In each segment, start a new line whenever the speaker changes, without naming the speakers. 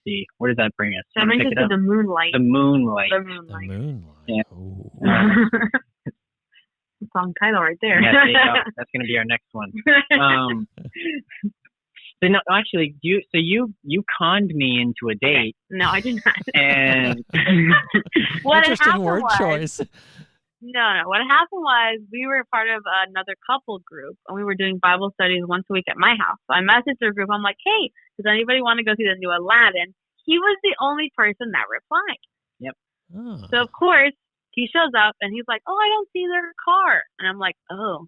see. Where does that bring us?
That brings us to the moonlight.
The moonlight.
The moonlight.
The moonlight.
Yeah.
Song title right there.
Yeah, there you go. That's going to be our next one. So no, actually, you conned me into a date.
No, I did not.
And
what
interesting word choice.
No. What happened was we were part of another couple group, and we were doing Bible studies once a week at my house. So I messaged their group. I'm like, hey, does anybody want to go see the new Aladdin? He was the only person that replied.
Yep.
Oh.
So, of course, he shows up, and he's like, oh, I don't see their car. And I'm like, oh.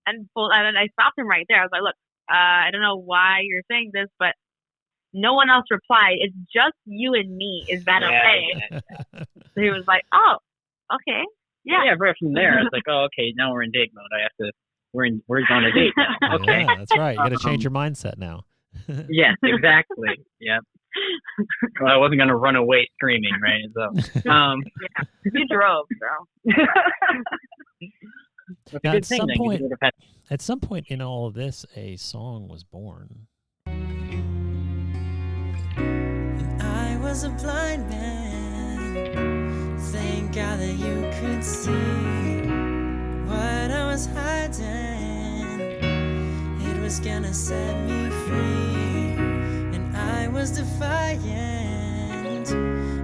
And I stopped him right there. I was like, look, I don't know why you're saying this, but no one else replied. It's just you and me. Is that okay?
Yeah.
So he was like, oh, okay. Yeah.
Yeah, right from there, I was like, oh, okay, now we're in date mode. We're on a date now. Okay.
Yeah, that's right. You got to change your mindset now.
Yes, exactly. Yep. Well, I wasn't going to run away screaming, right? So,
yeah. You drove, so.
Now, at some point in all of this, a song was born.
When I was a blind man, thank God that you could see what I was hiding. It was gonna set me free, and I was defiant.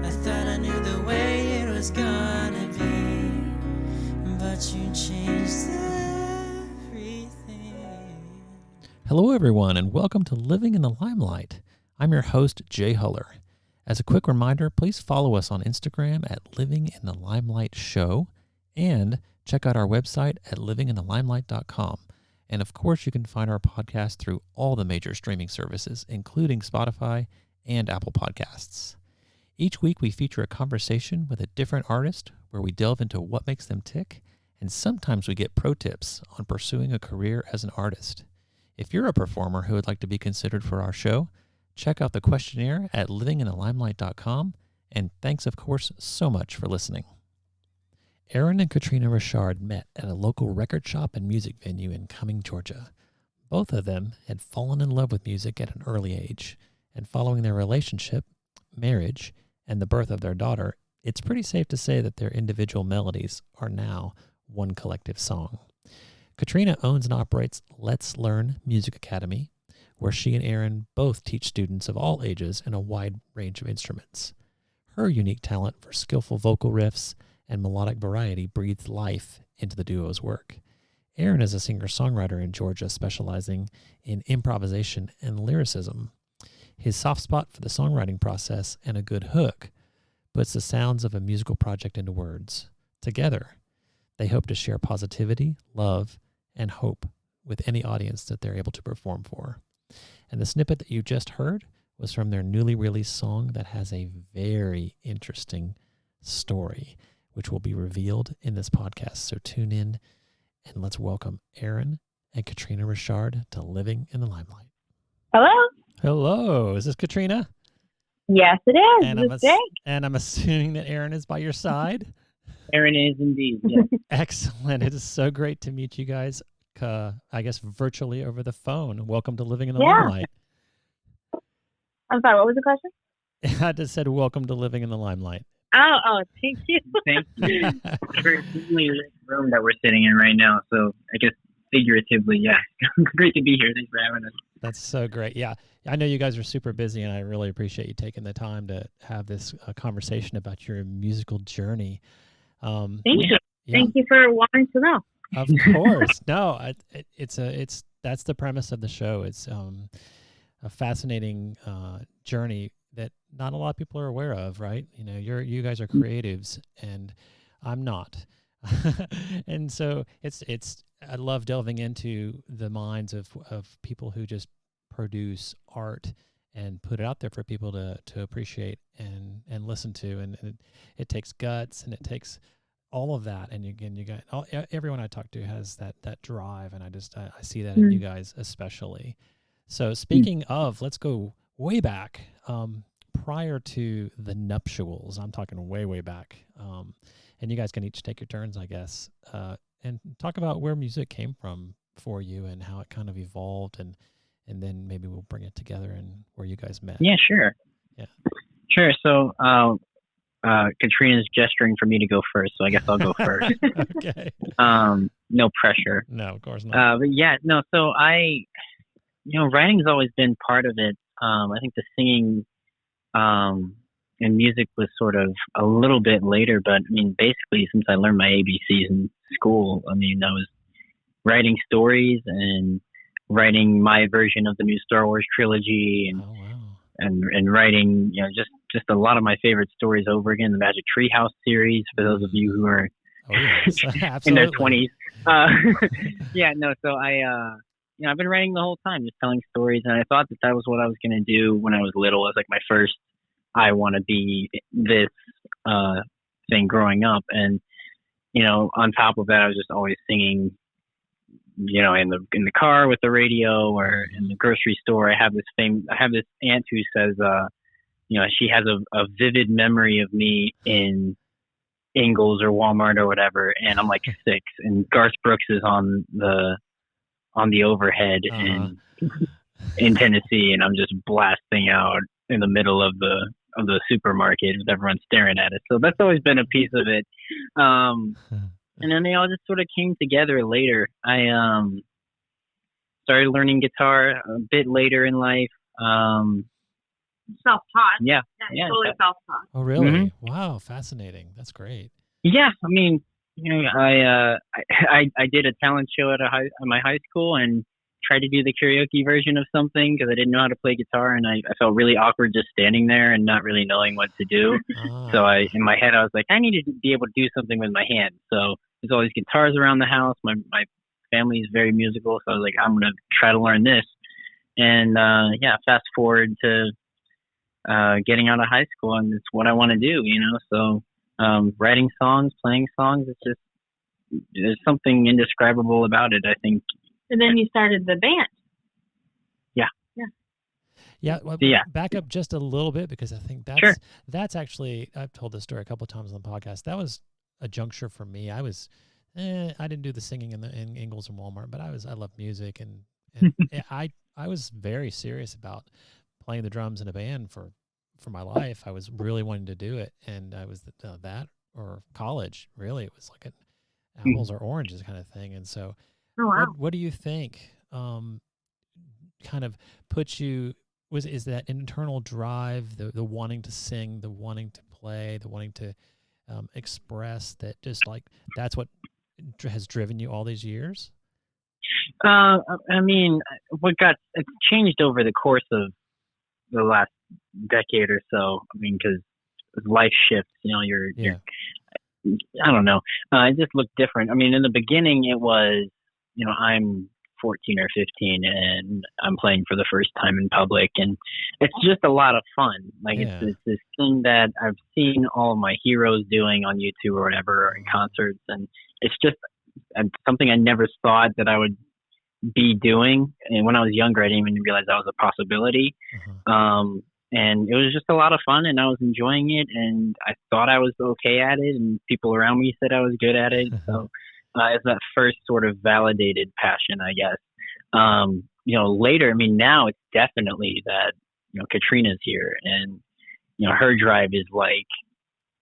I thought I knew the way it was gonna be, but you changed everything.
Hello, everyone, and welcome to Living in the Limelight. I'm your host, Jay Huller. As a quick reminder, please follow us on Instagram at Living in the Limelight Show, and check out our website at livinginthelimelight.com. And of course, you can find our podcast through all the major streaming services, including Spotify and Apple Podcasts. Each week, we feature a conversation with a different artist where we delve into what makes them tick, and sometimes we get pro tips on pursuing a career as an artist. If you're a performer who would like to be considered for our show, check out the questionnaire at livinginthelimelight.com, and thanks, of course, so much for listening. Aaron and Katrina Richard met at a local record shop and music venue in Cumming, Georgia. Both of them had fallen in love with music at an early age, and following their relationship, marriage, and the birth of their daughter, it's pretty safe to say that their individual melodies are now one collective song. Katrina owns and operates Let's Learn Music Academy, where she and Aaron both teach students of all ages in a wide range of instruments. Her unique talent for skillful vocal riffs and melodic variety breathes life into the duo's work. Aaron is a singer-songwriter in Georgia specializing in improvisation and lyricism. His soft spot for the songwriting process and a good hook puts the sounds of a musical project into words. Together, they hope to share positivity, love, and hope with any audience that they're able to perform for. And the snippet that you just heard was from their newly released song that has a very interesting story, which will be revealed in this podcast. So tune in and let's welcome Aaron and Katrina Richard to Living in the Limelight.
Hello?
Hello. Is this Katrina?
Yes, it is.
And I'm assuming that Aaron is by your side.
Aaron is indeed. Yes.
Excellent. It is so great to meet you guys, I guess, virtually over the phone. Welcome to Living in the Limelight.
I'm sorry, what was the question?
I just said welcome to Living in the Limelight.
Oh, thank you.
Thank you. We're certainly in this room that we're sitting in right now, so I guess figuratively, yeah. Great to be here. Thanks for having us.
That's so great. Yeah, I know you guys are super busy, and I really appreciate you taking the time to have this conversation about your musical journey.
Thank you. Yeah. Thank you for wanting to know.
Of course. No, that's the premise of the show. It's a fascinating journey that not a lot of people are aware of, right? You know, you guys are creatives, and I'm not. And so I love delving into the minds of people who just produce art and put it out there for people to appreciate and listen to. And it takes guts, and it takes all of that. And again, everyone I talk to has that drive, and I see that in you guys especially. So speaking of, let's go way back, prior to the nuptials. I'm talking way, way back. And you guys can each take your turns, I guess, and talk about where music came from for you and how it kind of evolved and and then maybe we'll bring it together and where you guys met.
Yeah, sure.
Yeah.
Sure. So, Katrina's gesturing for me to go first, so I guess I'll go first.
Okay.
No pressure.
No, of course not.
But yeah, no. So writing's always been part of it. I think the singing, and music was sort of a little bit later, but I mean, basically, since I learned my ABCs in school, I mean, I was writing stories and writing my version of the new Star Wars trilogy, and
Oh, wow.
and writing, just a lot of my favorite stories over again. The Magic Treehouse series, for those of you who are
Oh, yes.
in
Absolutely.
their 20s. Yeah, no. So I've been writing the whole time, just telling stories, and I thought that was what I was going to do when I was little. It was like my first, I want to be this thing growing up, and on top of that, I was just always singing. In the car with the radio, or in the grocery store. I have this aunt who says, she has a vivid memory of me in Ingles or Walmart or whatever, and I'm like 6, and Garth Brooks is on the overhead in Tennessee, and I'm just blasting out in the middle of the supermarket with everyone staring at it. So that's always been a piece of it. And then they all just sort of came together later. I started learning guitar a bit later in life.
Self-taught.
Yeah.
Totally self-taught.
Oh, really?
Mm-hmm.
Wow, fascinating. That's great.
Yeah, I mean, I did a talent show at my high school and tried to do the karaoke version of something because I didn't know how to play guitar, and I felt really awkward just standing there and not really knowing what to do. So in my head, I was like, I need to be able to do something with my hands. So there's all these guitars around the house. My family is very musical, so I was like, I'm going to try to learn this. And fast forward to getting out of high school, and it's what I want to do, So writing songs, playing songs, there's something indescribable about it, I think.
And then you started the band.
Yeah. Well,
Yeah.
Back up just a little bit, because I think that's actually, I've told this story a couple of times on the podcast. That was a juncture for me. I was, I didn't do the singing in Ingles and Walmart, but I love music, and I was very serious about playing the drums in a band for my life. I was really wanting to do it, and I was that or college. Really, it was like an apples or oranges kind of thing. And so,
Oh, wow.
what do you think? Kind of puts you. Is that internal drive, the wanting to sing, the wanting to play, the wanting to express, that just like that's what has driven you all these years?
I mean, it's changed over the course of the last decade or so. I mean, because life shifts, you're I don't know. It just looked different. I mean, in the beginning, it was, I'm 14 or 15 and I'm playing for the first time in public, and it's just a lot of fun. Like it's this thing that I've seen all of my heroes doing on YouTube or whatever, or in concerts, and it's just something I never thought that I would be doing. And when I was younger, I didn't even realize that was a possibility. And it was just a lot of fun, and I was enjoying it, and I thought I was okay at it, and people around me said I was good at it. So it's that first sort of validated passion, I guess. Later, I mean, now it's definitely that, Katrina's here, and, her drive is like,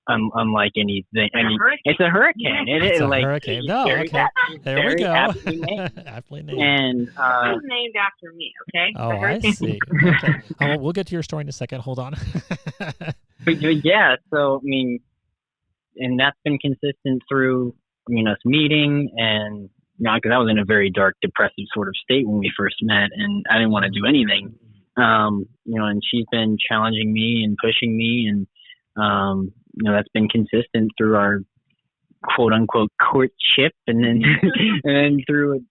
unlike anything. I mean, it's a hurricane.
It's a
like,
hurricane. No, okay. There we go. Aptly named.
And
It was named after me, okay?
Oh, I see. Okay. Oh, we'll get to your story in a second. Hold on.
but yeah, so I mean, and that's been consistent through, us meeting, and because I was in a very dark, depressive sort of state when we first met, and I didn't want to do anything. And she's been challenging me and pushing me, and that's been consistent through our quote unquote courtship, and then and then through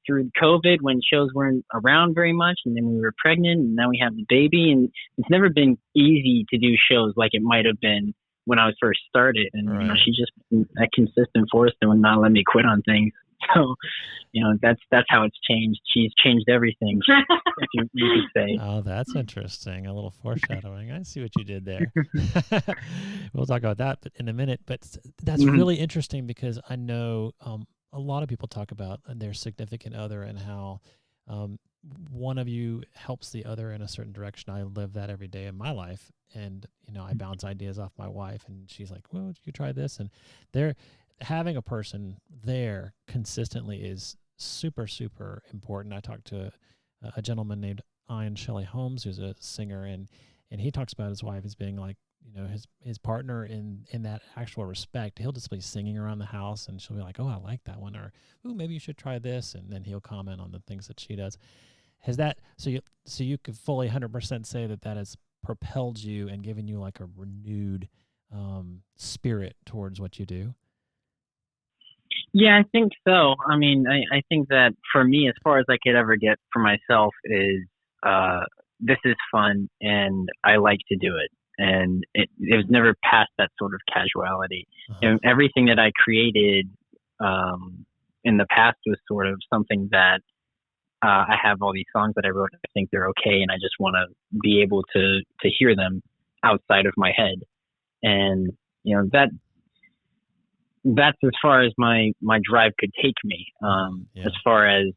COVID when shows weren't around very much, and then we were pregnant, and now we have the baby, and it's never been easy to do shows like it might have been when I was first started, and she's just been a consistent force to not let me quit on things. So, that's how it's changed. She's changed everything, if you could say.
Oh, that's interesting. A little foreshadowing. I see what you did there. We'll talk about that in a minute. But that's really interesting, because I know a lot of people talk about their significant other and how one of you helps the other in a certain direction. I live that every day in my life, and I bounce ideas off my wife, and she's like, well, you try this, and they're having a person there consistently is super, super important. I talked to a gentleman named Ian Shelley Holmes, who's a singer, and he talks about his wife as being like, his partner in that actual respect. He'll just be singing around the house, and she'll be like, oh, I like that one, or, oh, maybe you should try this, and then he'll comment on the things that she does. Has that, so you could fully 100% say that has propelled you and given you like a renewed spirit towards what you do?
Yeah, I think so. I mean, I think that for me, as far as I could ever get for myself is, this is fun and I like to do it. And it was never past that sort of casuality. And everything that I created in the past was sort of something that I have all these songs that I wrote. I think they're okay, and I just want to be able to hear them outside of my head. And that's as far as my drive could take me. As far as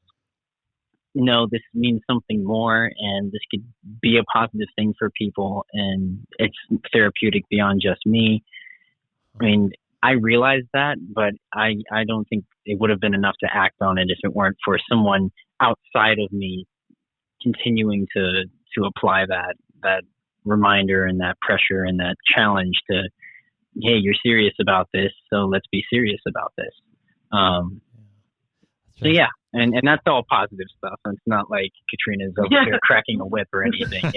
this means something more, and this could be a positive thing for people, and it's therapeutic beyond just me. I mean, I realize that, but I don't think it would have been enough to act on it if it weren't for someone outside of me continuing to apply that reminder and that pressure and that challenge to, hey, you're serious about this, so let's be serious about this. So yeah, and that's all positive stuff. It's not like Katrina's over here cracking a whip or anything.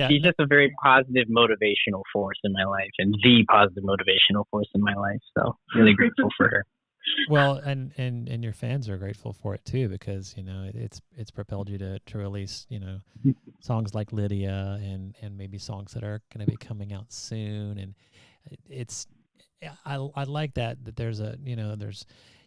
She's just a very positive motivational force in my life, and the positive motivational force in my life. So really grateful for her.
Well, and your fans are grateful for it too, because it's propelled you to release songs like Lydia and maybe songs that are going to be coming out soon. And I like that there's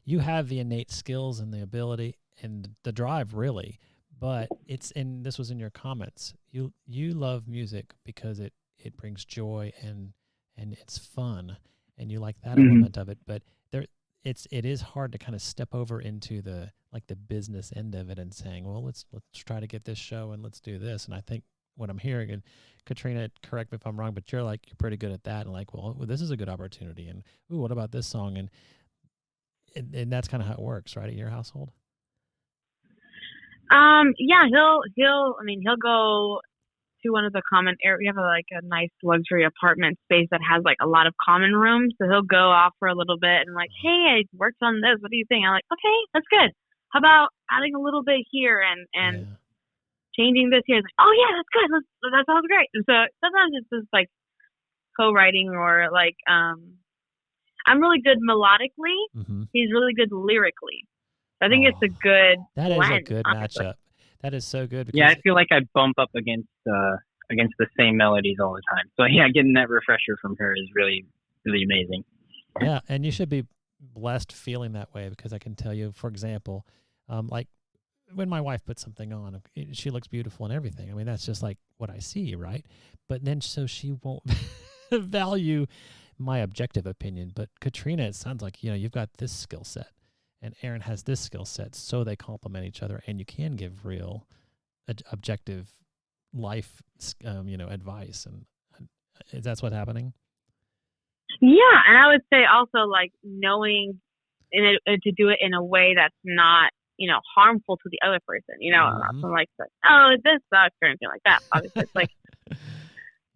you have the innate skills and the ability and the drive, really, but this was in your comments. You love music because it brings joy and it's fun, and you like that element of it. But it is hard to kind of step over into the business end of it and saying, well, let's try to get this show and let's do this. And I think what I'm hearing, and Katrina, correct me if I'm wrong, but you're pretty good at that, and well, this is a good opportunity, and ooh, what about this song? And that's kind of how it works, right, at your household?
Yeah, he'll go to one of the common areas. We have a nice luxury apartment space that has a lot of common rooms. So he'll go off for a little bit and hey, I worked on this. What do you think? I'm like, okay, that's good. How about adding a little bit here and changing this here? It's like, oh yeah, that's good. That sounds great. And so sometimes it's just co-writing, or I'm really good melodically. Mm-hmm. He's really good lyrically. I think it's a good blend,
is a good honestly. Matchup. That is so good.
Yeah, I feel like I bump up against the same melodies all the time. So yeah, getting that refresher from her is really, really amazing.
Yeah, and you should be blessed feeling that way, because I can tell you, for example, when my wife puts something on, she looks beautiful and everything. I mean, that's just what I see, right? But then so she won't value my objective opinion. But Katrina, it sounds like you've got this skill set, and Aaron has this skill set, so they complement each other, and you can give real objective life advice. And that's what's happening.
Yeah, and I would say also knowing to do it in a way that's not harmful to the other person. Mm-hmm. Not like, oh, this sucks or anything like that. Obviously, it's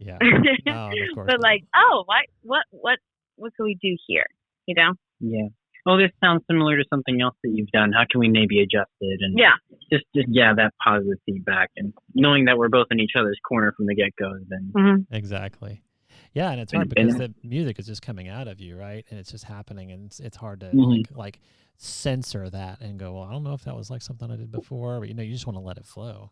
yeah, no, of course.
But oh, what can we do here?
Yeah. Oh, this sounds similar to something else that you've done. How can we maybe adjust it? And just that positive feedback, and knowing that we're both in each other's corner from the get-go. Then
mm-hmm.
Exactly. Yeah, and it's hard because the music is just coming out of you, right? And it's just happening, and it's hard to mm-hmm. Censor that and go, well, I don't know if that was something I did before, but you just want to let it flow.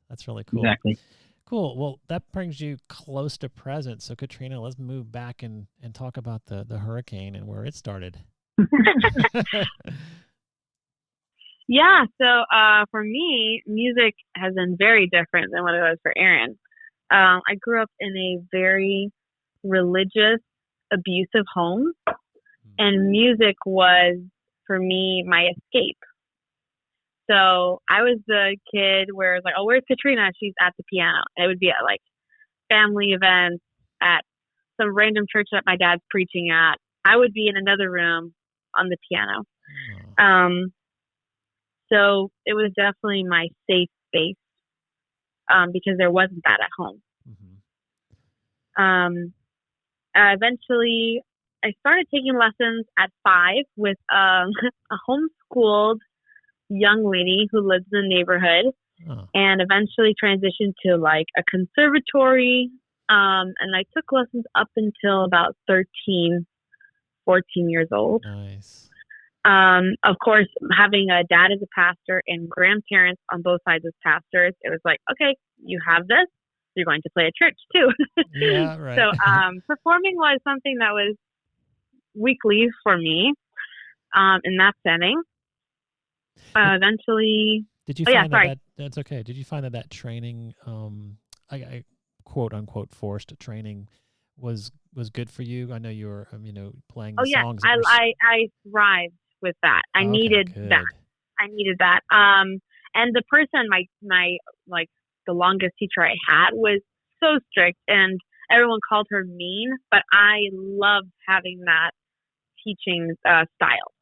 That's really cool.
Exactly.
Cool. Well, that brings you close to present. So Katrina, let's move back and talk about the hurricane and where it started.
Yeah. So for me, music has been very different than what it was for Aaron. I grew up in a very religious, abusive home, and music was, for me, my escape. So I was the kid where it's like, oh, where's Katrina? She's at the piano. It would be at like family events, at some random church that my dad's preaching at. I would be in another room on the piano. So it was definitely my safe space because there wasn't that at home. Eventually, I started taking lessons at 5 with a homeschooled young lady who lives in the neighborhood, and eventually transitioned to like a conservatory. And I took lessons up until about 13, 14 years old.
Nice.
Of course, having a dad as a pastor and grandparents on both sides as pastors, it was like, okay, you have this, you're going to play at church too.
Yeah, right.
So performing was something that was weekly for me in that setting. Eventually,
did you find that that's okay? Did you find that training, I quote unquote forced training, was good for you? I know you were, playing the songs.
I thrived with that. I needed that. I needed that. And the person, my like the longest teacher I had was so strict, and everyone called her mean, but I loved having that teaching style.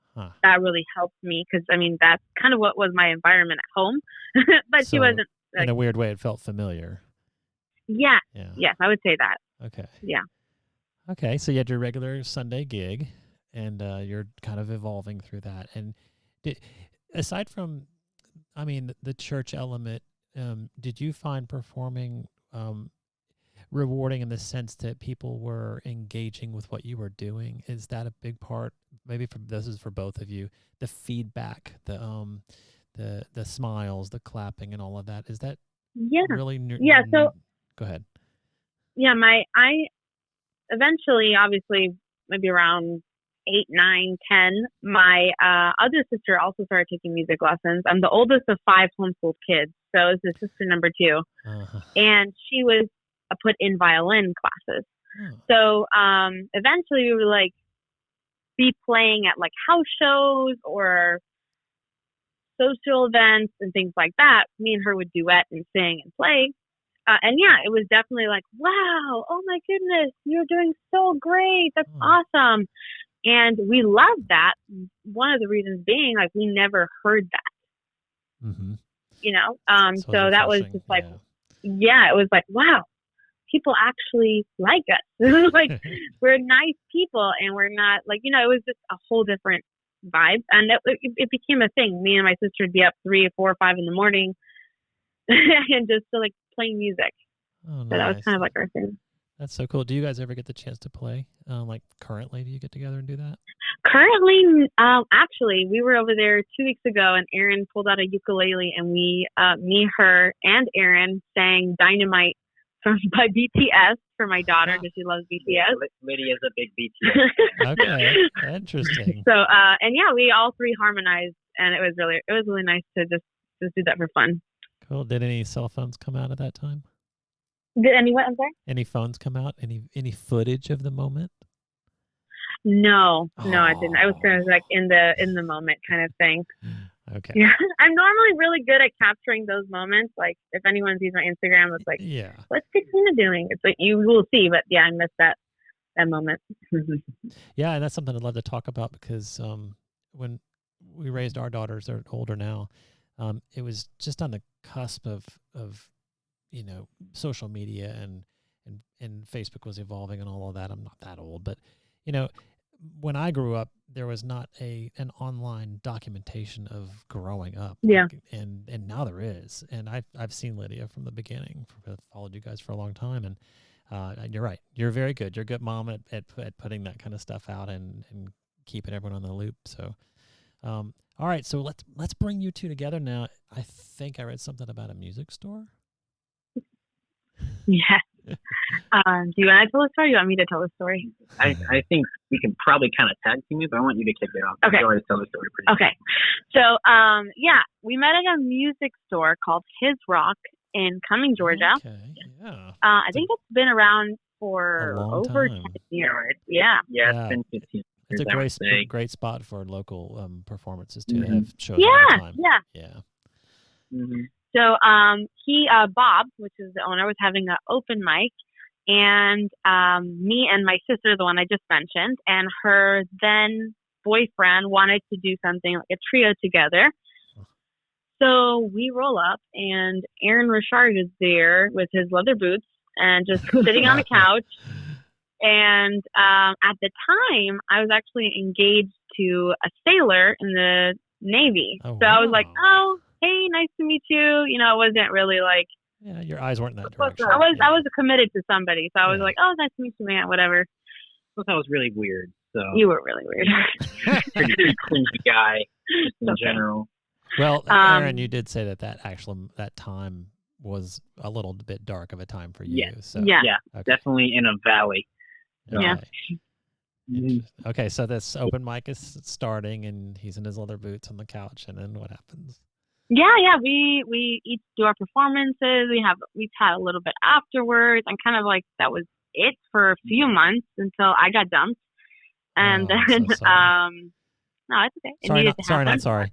That really helped me because, that's kind of what was my environment at home. But so, she wasn't... Like,
in a weird way, it felt familiar.
Yeah. Yes, I would say that.
Okay.
Yeah.
Okay, so you had your regular Sunday gig, and you're kind of evolving through that. And aside from, the church element, did you find performing rewarding in the sense that people were engaging with what you were doing? Is that a big part? Maybe this is for both of you. The feedback, the smiles, the clapping, and all of that. Is that really?
So
go ahead.
Yeah, I eventually, obviously, maybe around 8, 9, 10, my other sister also started taking music lessons. I'm the oldest of 5 homeschooled kids, so it's the sister number 2, and she was put in violin classes. So eventually we would like be playing at like house shows or social events and things like that. Me and her would duet and sing and play. And yeah, it was definitely like, wow, oh my goodness, you're doing so great. That's awesome. And we loved that. One of the reasons being like we never heard that. So that was just like, it was like, wow, people actually like us. Like we're nice people, and we're not like, it was just a whole different vibe. And it became a thing. Me and my sister would be up 3 or 4 or 5 in the morning and just like playing music.
Oh, nice.
So that was kind of like our thing.
That's so cool. Do you guys ever get the chance to play? Like currently, do you get together and do that?
Currently, actually, we were over there 2 weeks ago, and Aaron pulled out a ukulele, and we, me, her, and Aaron sang "Dynamite" by BTS for my daughter because she loves BTS.
Lydia's a big BTS.
Okay, interesting.
So, and yeah, we all 3 harmonized, and it was really nice to just do that for fun.
Cool. Did any cell phones come out at that time?
Did any what? I'm sorry?
Any phones come out? Any footage of the moment?
No, I didn't. I was kind of like in the moment kind of thing.
Okay.
Yeah, I'm normally really good at capturing those moments. Like if anyone sees my Instagram, it's like, what's Katrina doing? It's like you will see, but yeah, I missed that moment.
Yeah, and that's something I'd love to talk about because when we raised our daughters, they're older now. It was just on the cusp of social media and Facebook was evolving and all of that. I'm not that old, but when I grew up, there was not an online documentation of growing up.
Yeah.
And now there is. And I've seen Lydia from the beginning. I've followed you guys for a long time. And you're right. You're very good. You're a good mom at putting that kind of stuff out and keeping everyone on the loop. So, all right. So let's bring you two together now. I think I read something about a music store.
Yeah. Do you want to tell a story? Or you want me to tell a story?
I think we can probably kind of tag team it, but I want you to kick it off.
Okay.
You always tell the story pretty
Okay. So, we met at a music store called His Rock in Cumming, Georgia.
Okay. Yeah.
I think it's been around for over 10 years. Yeah.
Yeah, it's been 15 years.
It's a great spot for local performances too. They have shows all the time.
Yeah.
Yeah.
Mm-hmm.
So Bob, which is the owner, was having an open mic, and me and my sister, the one I just mentioned, and her then boyfriend wanted to do something like a trio together. So we roll up, and Aaron Richard is there with his leather boots and just sitting on a couch. And at the time, I was actually engaged to a sailor in the Navy.
Oh,
so I was
wow.
like, oh, hey, nice to meet you. You know, it wasn't really like,
Yeah, your eyes weren't in that direction.
I was committed to somebody. So I was like, oh, nice to meet you, man, whatever.
I thought that was really weird. So
You were really weird.
pretty cringy guy in general.
Well, Aaron, you did say that time was a little bit dark of a time for you.
Yeah.
So,
Yeah.
Yeah, definitely in a valley.
Yeah.
Okay. Okay, so this open mic is starting, and he's in his leather boots on the couch, and then what happens?
Yeah. We each do our performances. We chat a little bit afterwards, and kind of like that was it for a few months until I got dumped. And
I'm
then,
so sorry.
no, it's okay. It
Sorry,
needed
not
to happen.
sorry.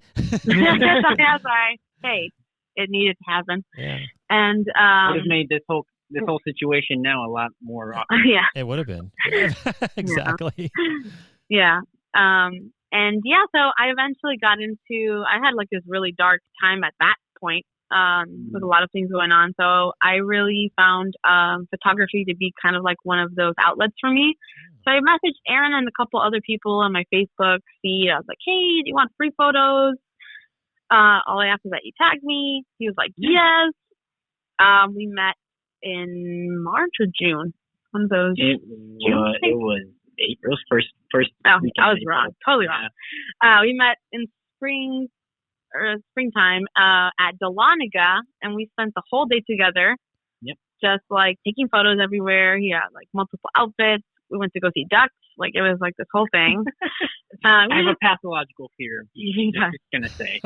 Sorry. Hey, it needed to happen.
Yeah,
And
would have made this whole situation now a lot more awkward.
yeah.
it would have been. Exactly.
Yeah. And yeah, so I eventually got into, I had like this really dark time at that point, with a lot of things going on. So I really found photography to be kind of like one of those outlets for me. So I messaged Aaron and a couple other people on my Facebook feed. I was like, hey, do you want free photos? All I asked was that you tag me. He was like, yes. We met in March or June. One of those.
It was April's first.
Oh, I was wrong. Totally wrong. We met in springtime at Dahlonega, and we spent the whole day together.
Yep.
Just like taking photos everywhere. He had like multiple outfits. We went to go see ducks. Like it was like this whole thing.
I have a pathological fear. I'm just gonna say,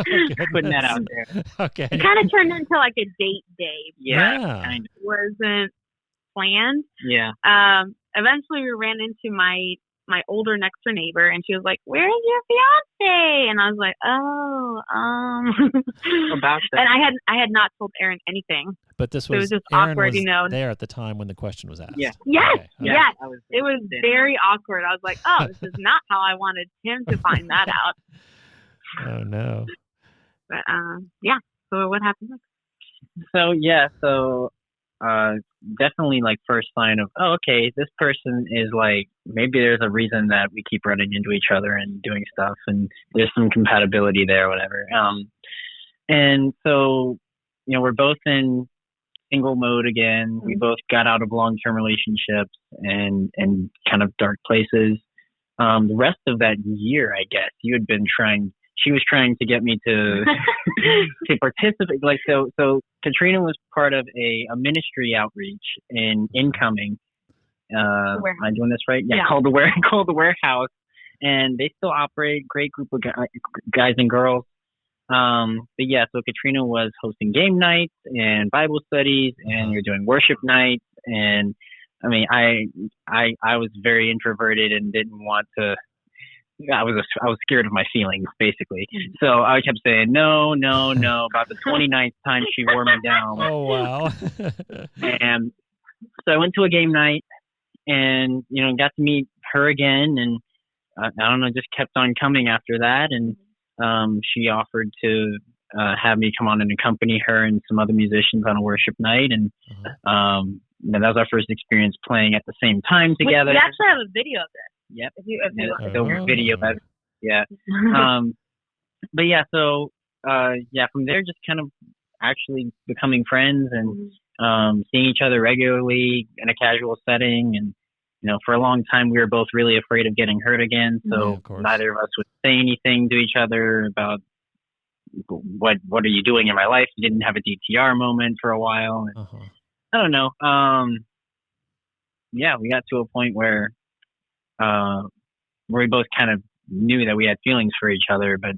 putting that out there.
Okay.
It kind of turned into like a date day.
Yeah.
Kind of.
Wasn't planned.
Yeah.
Eventually we ran into my older next door neighbor, and she was like, "Where's your fiance?" And I was like, "Oh,
About that.
And I had not told Aaron anything.
But this
So it
was
was just
Aaron
awkward,
was
you know.
there at the time when the question was asked.
Yeah.
Yes,
Okay.
yes.
I was
It was very awkward. I was like, "Oh, this is not how I wanted him to find that out."
Oh no.
But yeah. So what happened next?
So definitely like first sign of, oh, okay, this person is like, maybe there's a reason that we keep running into each other and doing stuff, and there's some compatibility there, whatever. And so, you know, we're both in single mode again. We both got out of long-term relationships and kind of dark places. The rest of that year, I guess, she was trying to get me to to participate. Like, so Katrina was part of a ministry outreach in Cumming. Am I doing this right? Yeah. Called the Warehouse, and they still operate. Great group of guys and girls. But yeah, so Katrina was hosting game nights and Bible studies, and you're doing worship nights. And I mean, I was very introverted and didn't want to. I was scared of my feelings, basically. So I kept saying no. About the 29th time, she wore me down.
Oh wow.
And so I went to a game night, and you know, got to meet her again, and I don't know, just kept on coming after that. And she offered to have me come on and accompany her and some other musicians on a worship night, and that was our first experience playing at the same time together.
We actually have a video of this.
Yep.
If
Over video. Yeah. But yeah, so from there, just kind of actually becoming friends and seeing each other regularly in a casual setting. And you know, for a long time, we were both really afraid of getting hurt again. So neither of us would say anything to each other about what are you doing in my life. We didn't have a DTR moment for a while. And, I don't know. We got to a point where we both kind of knew that we had feelings for each other, but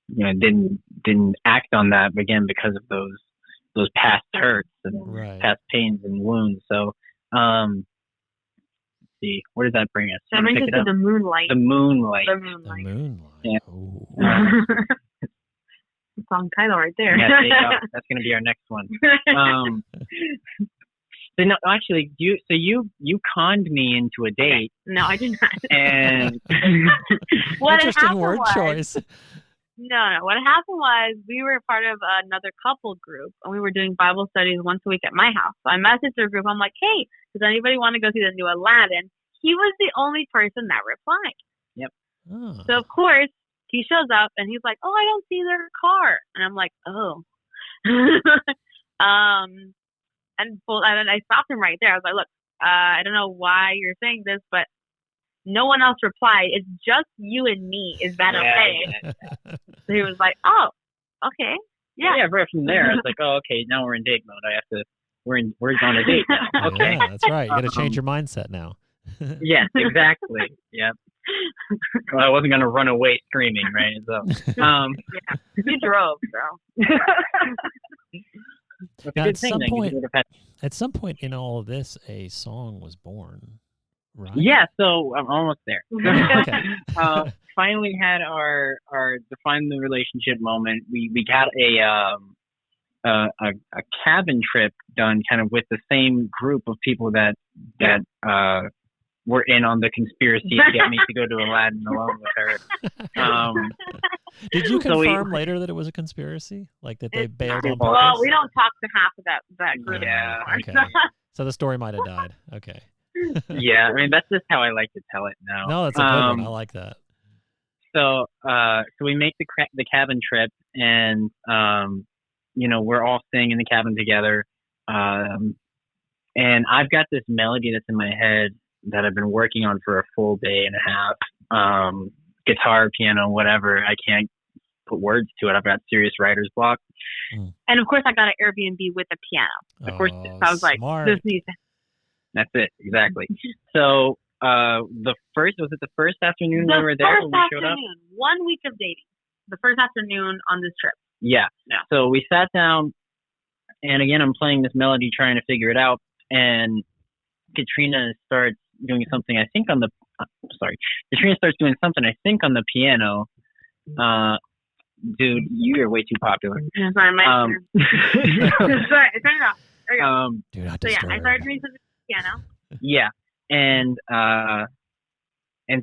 you know, didn't act on that again because of those past hurts and past pains and wounds. So let's see, where does that bring us?
That brings us to the moonlight.
The moonlight.
The moonlight.
Yeah.
song title right there.
Yeah, there you go. That's going to be our next one. So no, actually, you conned me into a date.
No, I did not.
And
what
Interesting
happened
word
was,
choice.
No. What happened was we were part of another couple group, and we were doing Bible studies once a week at my house. So I messaged their group. I'm like, hey, does anybody want to go see the new Aladdin? He was the only person that replied.
Yep.
Oh.
So of course he shows up and he's like, oh, I don't see their car, and I'm like, oh. And I stopped him right there. I was like, look, I don't know why you're saying this, but no one else replied. It's just you and me. Is that okay? So he was like, oh, okay. Yeah.
Yeah, right from there, I was like, oh, okay, now we're in date mode. We're on a date now. Okay.
Yeah, that's right. You got to change your mindset now.
Yes, exactly. Yep. Well, I wasn't going to run away screaming, right? So,
Yeah. You drove, bro.
Now, at some point in all of this, a song was born, right?
Yeah, so I'm almost there.
Okay.
Finally had our define the relationship moment. We got a cabin trip done, kind of with the same group of people that were in on the conspiracy to get me to go to Aladdin alone with her.
Did you confirm later that it was a conspiracy? Like that they bailed on purpose?
Well, we don't talk to half of that group
Yeah,
anymore.
Okay. So the story might have died. Okay.
Yeah, I mean, that's just how I like to tell it now.
No, that's a good one. I like that.
So we make the cabin trip, and we're all staying in the cabin together. And I've got this melody that's in my head that I've been working on for a full day and a half. Guitar, piano, whatever. I can't put words to it. I've got serious writer's block.
And of course, I got an Airbnb with a piano. Of course, so I was like, this needs to.
That's it, exactly. So was it the first afternoon we were there when we showed up?
1 week of dating. The first afternoon on this trip.
Yeah. So we sat down, and again, I'm playing this melody, trying to figure it out, and Katrina starts doing something. Katrina starts doing something. I think on the piano. Dude, you are way too popular.
Sorry, my sorry, turn it off. There you go.
Dude, I
started doing something on the piano.
Yeah, and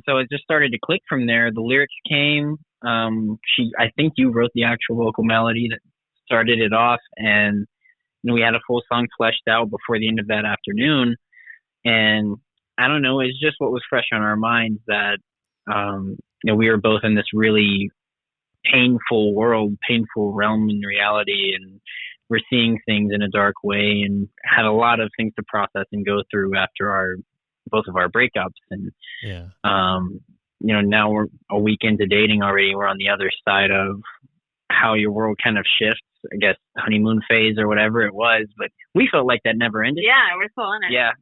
so it just started to click from there. The lyrics came. I think you wrote the actual vocal melody that started it off, and we had a full song fleshed out before the end of that afternoon. And I don't know, it's just what was fresh on our minds that we were both in this really painful realm in reality, and we're seeing things in a dark way, and had a lot of things to process and go through after both of our breakups. And now we're a week into dating already. We're on the other side of how your world kind of shifts, I guess, honeymoon phase or whatever it was, but we felt like that never ended.
Yeah, we're still in it.
Yeah.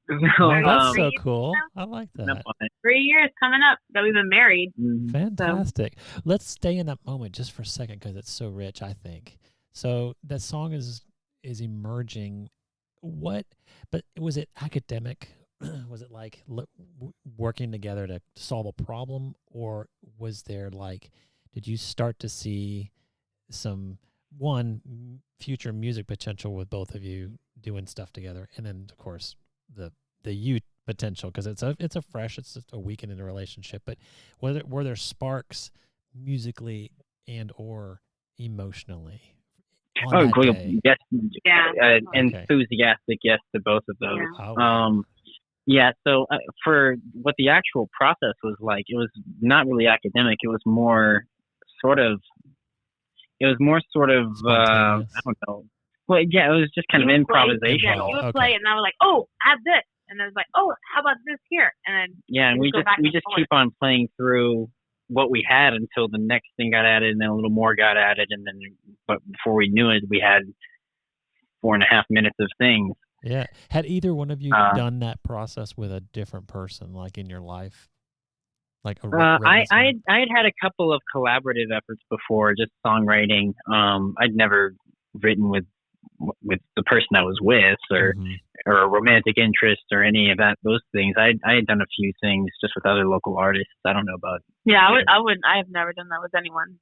That's so cool. I like that.
3 years coming up that we've been married.
Fantastic. So. Let's stay in that moment just for a second because it's so rich, I think. So that song is emerging. But was it academic? Was it like working together to solve a problem, or was there did you start to see some future music potential with both of you doing stuff together, and then of course the you potential, because it's just a weekend in a relationship, but were there sparks musically and or emotionally?
Oh, yes. Yeah. Enthusiastic yes to both of those. Yeah. So for what the actual process was like, it was not really academic. It was more sort of I don't know. Well, yeah, it was just kind of improvisational.
Yeah, you would play it, and I was like, oh, add this. And I was like, oh, how about this here? And then
and we just keep on playing through what we had until the next thing got added, and then a little more got added, and then but before we knew it, we had 4.5 minutes of things.
Yeah. Had either one of you done that process with a different person, like in your life? Like
I had a couple of collaborative efforts before, just songwriting. I'd never written with the person I was with, or a romantic interest, or any of those things. I had done a few things just with other local artists. I don't know about.
Yeah, I have never done that with anyone.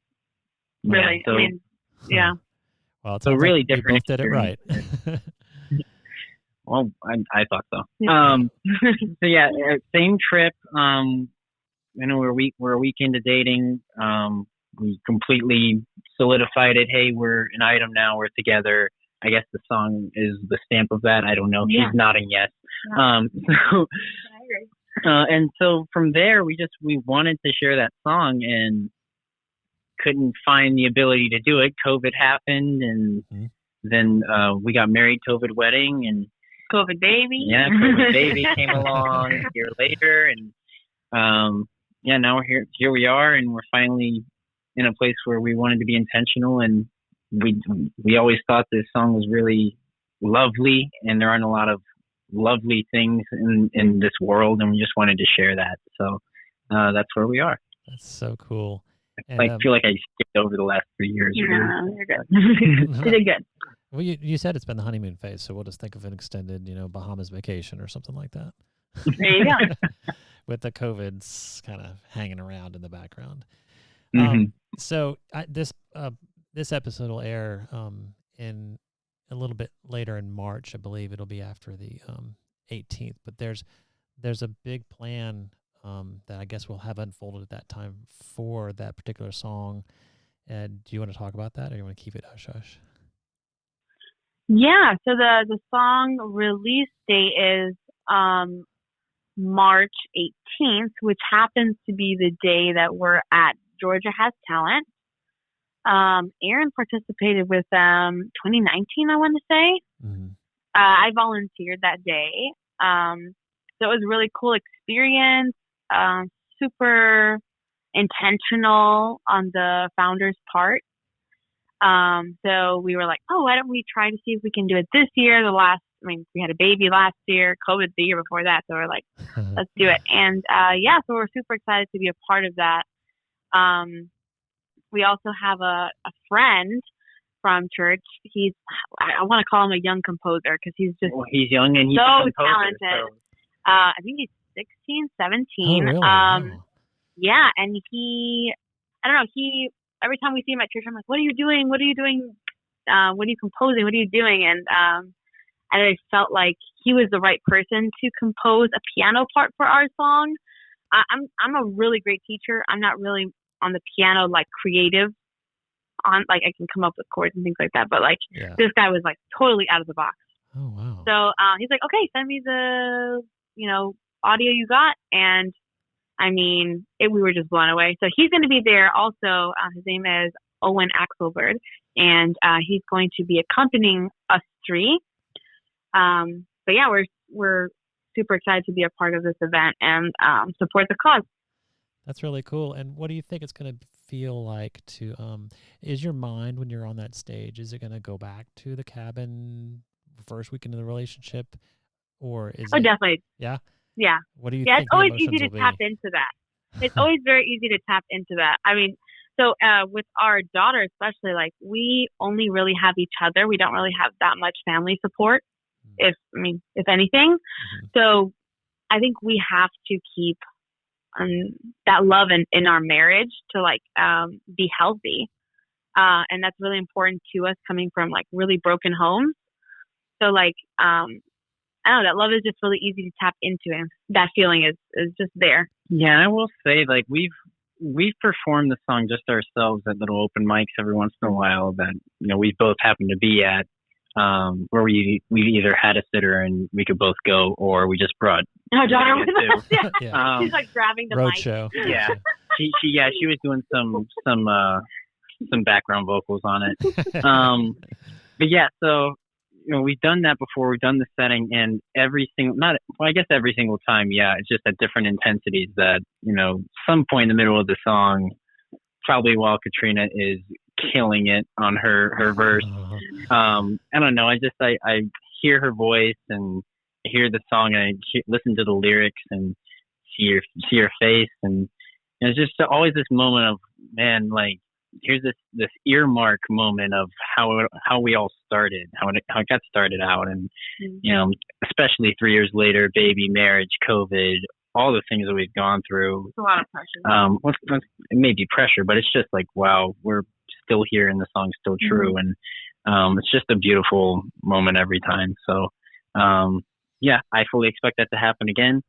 Really,
yeah, so,
Yeah.
Well, it's
so really
like
different.
We both did it right.
Well, I thought so.
Yeah.
So yeah, same trip. We're a week into dating. We completely solidified it. Hey, we're an item now. We're together. I guess the song is the stamp of that. I don't know.
Yeah.
She's nodding yes.
Yeah.
So,
I agree.
and so from there, we wanted to share that song and couldn't find the ability to do it. COVID happened, and then we got married. COVID wedding and
COVID baby.
Yeah, COVID baby came along a year later, and now we're here. Here we are, and we're finally in a place where we wanted to be intentional, and we always thought this song was really lovely, and there aren't a lot of lovely things in this world, and we just wanted to share that. So that's where we are.
That's so cool. And,
I feel like I skipped over the last 3 years.
No, you're good. You did good.
Well, you said it's been the honeymoon phase, so we'll just think of an extended, Bahamas vacation or something like that.
There you go.
With the COVID's kind of hanging around in the background.
Mm-hmm.
So this episode will air in a little bit later in March. I believe it'll be after the 18th. But there's a big plan that I guess we'll have unfolded at that time for that particular song. Do you want to talk about that, or do you want to keep it hush hush?
Yeah, so the song release date is March 18th, which happens to be the day that we're at Georgia Has Talent. Aaron participated with them 2019, I want to say. Mm-hmm. I volunteered that day. So it was a really cool experience, super intentional on the founder's part. So we were like, oh, why don't we try to see if we can do it this year? We had a baby last year, COVID the year before that. So we're like, let's do it. And so we're super excited to be a part of that. We also have a friend from church. I want to call him a young composer because he's just
he's young and he's
so talented. So. I think he's 16, 17.
Oh, really? Wow.
Yeah, and every time we see him at church, I'm like, what are you doing? What are you doing? What are you composing? What are you doing? And I felt like he was the right person to compose a piano part for our song. I'm a really great teacher. I'm not really on the piano, like creative on, like I can come up with chords and things like that. But this guy was like totally out of the box.
Oh, wow.
So he's like, okay, send me the, audio you got. And we were just blown away. So he's going to be there also. His name is Owen Axelberg, and he's going to be accompanying us three. But yeah, we're super excited to be a part of this event and support the cause.
That's really cool. And what do you think it's going to feel like to, is your mind when you're on that stage, is it going to go back to the cabin first week into the relationship, or is it?
Definitely.
Yeah.
Yeah.
What do you
think?
think?
Yeah, it's always easy to tap into that. It's always very easy to tap into that. So with our daughter especially, like we only really have each other. We don't really have that much family support, if anything. Mm-hmm. So I think we have to keep that love in our marriage to be healthy. And that's really important to us coming from really broken homes. So I don't know, that love is just really easy to tap into, and that feeling is just there.
Yeah, I will say we've performed the song just ourselves at little open mics every once in a while that we both happen to be at, where we either had a sitter and we could both go, or we just brought
our daughter with us.
Yeah.
Yeah. She's grabbing the
road
mic.
Show.
Yeah, she was doing some background vocals on it. But yeah, so we've done that before. We've done the setting, and every single time, it's just at different intensities that, some point in the middle of the song, probably while Katrina is killing it on her verse. I don't know. I hear her voice and I hear the song, and I listen to the lyrics and see her face. And it's just always this moment of, man, here's this earmark moment of how we all started, how it got started out. And, especially 3 years later, baby, marriage, COVID, all the things that we've gone through.
It's a lot of pressure.
It may be pressure, but it's just wow, we're still here and the song's still true. And it's just a beautiful moment every time. So yeah, I fully expect that to happen again.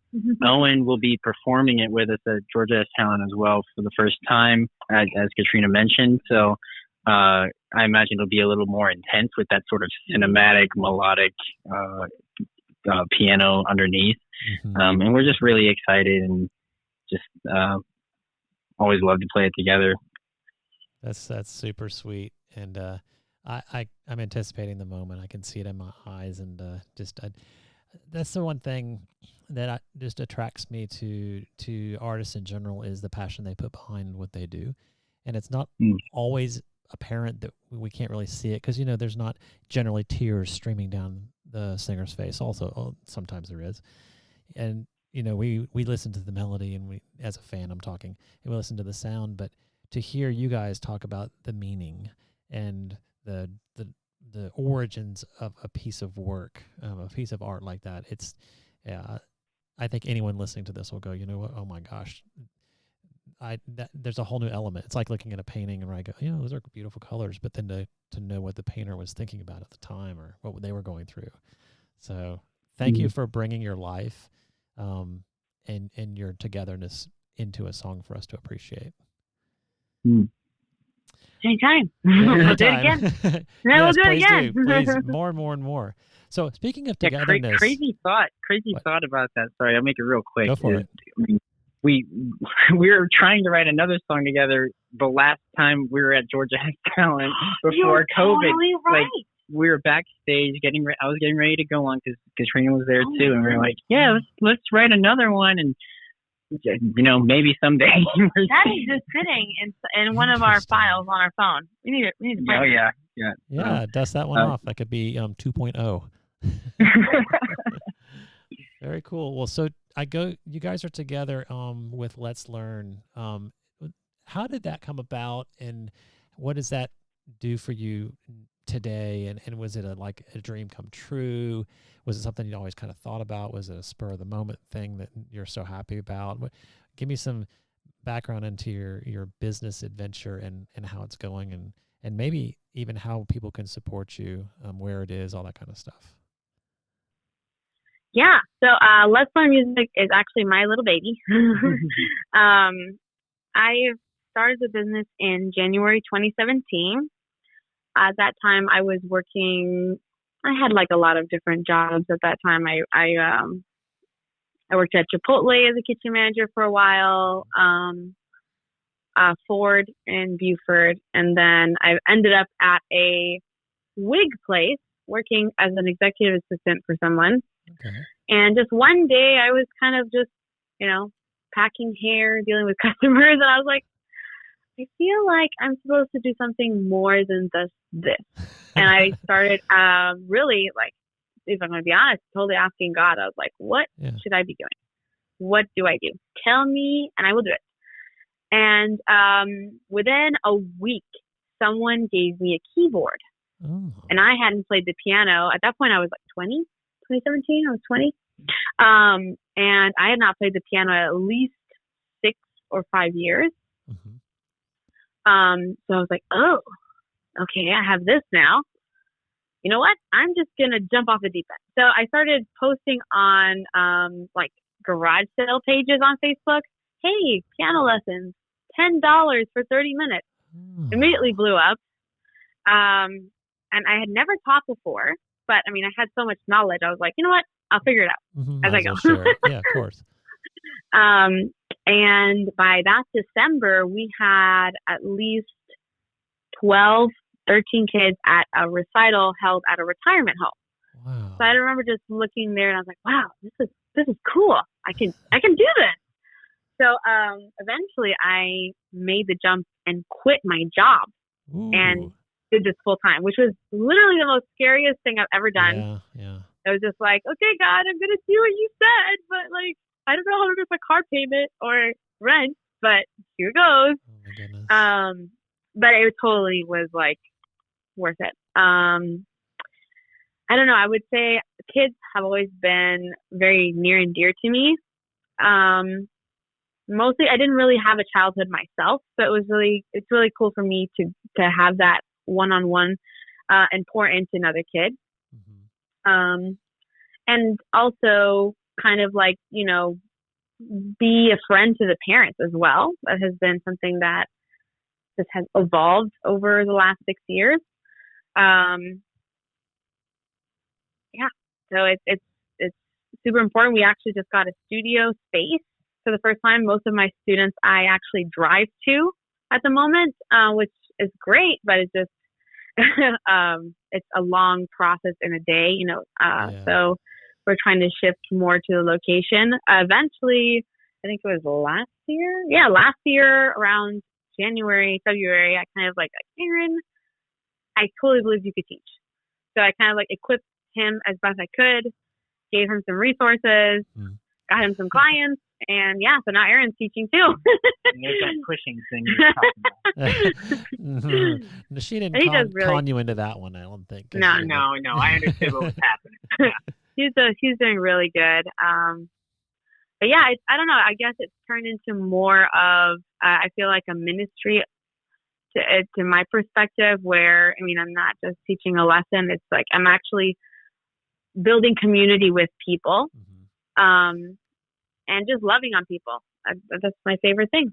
Owen will be performing it with us at Georgia S Talent as well for the first time, as Katrina mentioned. So I imagine it'll be a little more intense with that sort of cinematic, melodic piano underneath. And we're just really excited and just always love to play it together.
That's super sweet. And I'm anticipating the moment. I can see it in my eyes. And that's the one thing that just attracts me to artists in general is the passion they put behind what they do. And it's not always apparent that we can't really see it because, there's not generally tears streaming down the singer's face. Also, sometimes there is. And, we listen to the melody and we, as a fan, I'm talking, and we listen to the sound, but to hear you guys talk about the meaning and the origins of a piece of work, a piece of art like that, I think anyone listening to this will go, you know what? Oh my gosh. There's a whole new element. It's like looking at a painting and I go, those are beautiful colors, but then to know what the painter was thinking about at the time or what they were going through. So thank you for bringing your life and your togetherness into a song for us to appreciate.
Anytime. We'll do it again. We'll do it again.
Please, more and more and more. So speaking of togetherness.
Crazy thought about that. Sorry, I'll make it real quick.
Go for it.
I mean, we were trying to write another song together the last time we were at Georgia Has Talent before COVID.
Totally right.
Like, we were backstage I was getting ready to go on because Katrina was there too, and we were like, yeah, let's write another one, and maybe someday.
That is just sitting in one of our files on our phone. We need to play.
Oh yeah.
Dust that one off. That could be 2.0. Very cool. Well, so you guys are together with Let's Learn. How did that come about, and what does that do for you today? And was it a dream come true? Was it something you always kind of thought about? Was it a spur of the moment thing that you're so happy about? Give me some background into your business adventure and how it's going, and maybe even how people can support you, where it is, all that kind of stuff.
Yeah. So Let's Learn Music is actually my little baby. I started the business in January 2017. At that time, I was working. I had a lot of different jobs at that time. I worked at Chipotle as a kitchen manager for a while, Ford in Buford, and then I ended up at a wig place working as an executive assistant for someone.
Okay.
And just one day, I was kind of just, packing hair, dealing with customers, and I was like, I feel like I'm supposed to do something more than just this. And I started really, if I'm going to be honest, totally asking God. I was like, what should I be doing? What do I do? Tell me, and I will do it. And within a week, someone gave me a keyboard.
Oh.
And I hadn't played the piano. At that point, I was 20, 2017, I was 20. And I had not played the piano at least 6 or 5 years.
Mm-hmm.
So I was like, oh, okay, I have this now. You know what? I'm just going to jump off the deep end. So I started posting on, garage sale pages on Facebook. Hey, piano lessons, $10 for 30 minutes. Immediately blew up. And I had never taught before, but I had so much knowledge. I was like, you know what? I'll figure it out as I go.
Yeah, of course.
And by that December, we had at least 12, 13 kids at a recital held at a retirement home.
Wow.
So I remember just looking there and I was like, wow, this is cool. I can do this. So eventually I made the jump and quit my job and did this full time, which was literally the most scariest thing I've ever done.
Yeah.
I was just like, okay, God, I'm going to do what you said, but I don't know how to pay my car payment or rent, but here goes.
Oh my goodness.
But it totally was worth it. I don't know. I would say kids have always been very near and dear to me. mostly I didn't really have a childhood myself, so it's really cool for me to have that one-on-one and pour into another kid.
Mm-hmm.
And also kind of like, you know, be a friend to the parents as well. That has been something that just has evolved over the last 6 years. Yeah, so it's super important. We actually just got a studio space for the first time. Most of my students I actually drive to at the moment, which is great, but it's just it's a long process in a day, you know. So we're trying to shift more to the location. Eventually, I think it was last year. Yeah, last year around January, February, I kind of like, Aaron, I totally believe you could teach. So I kind of like equipped him as best I could, gave him some resources, got him some clients, and yeah, so now Aaron's teaching too.
There's that pushing thing you're talking about.
She didn't con you into that one, I don't think.
No, I understood what was happening. Yeah.
He's doing really good. But yeah, I don't know. I guess it's turned into more of I feel like a ministry to my perspective, where I mean, I'm not just teaching a lesson. It's like I'm actually building community with people, and just loving on people. That's my favorite thing.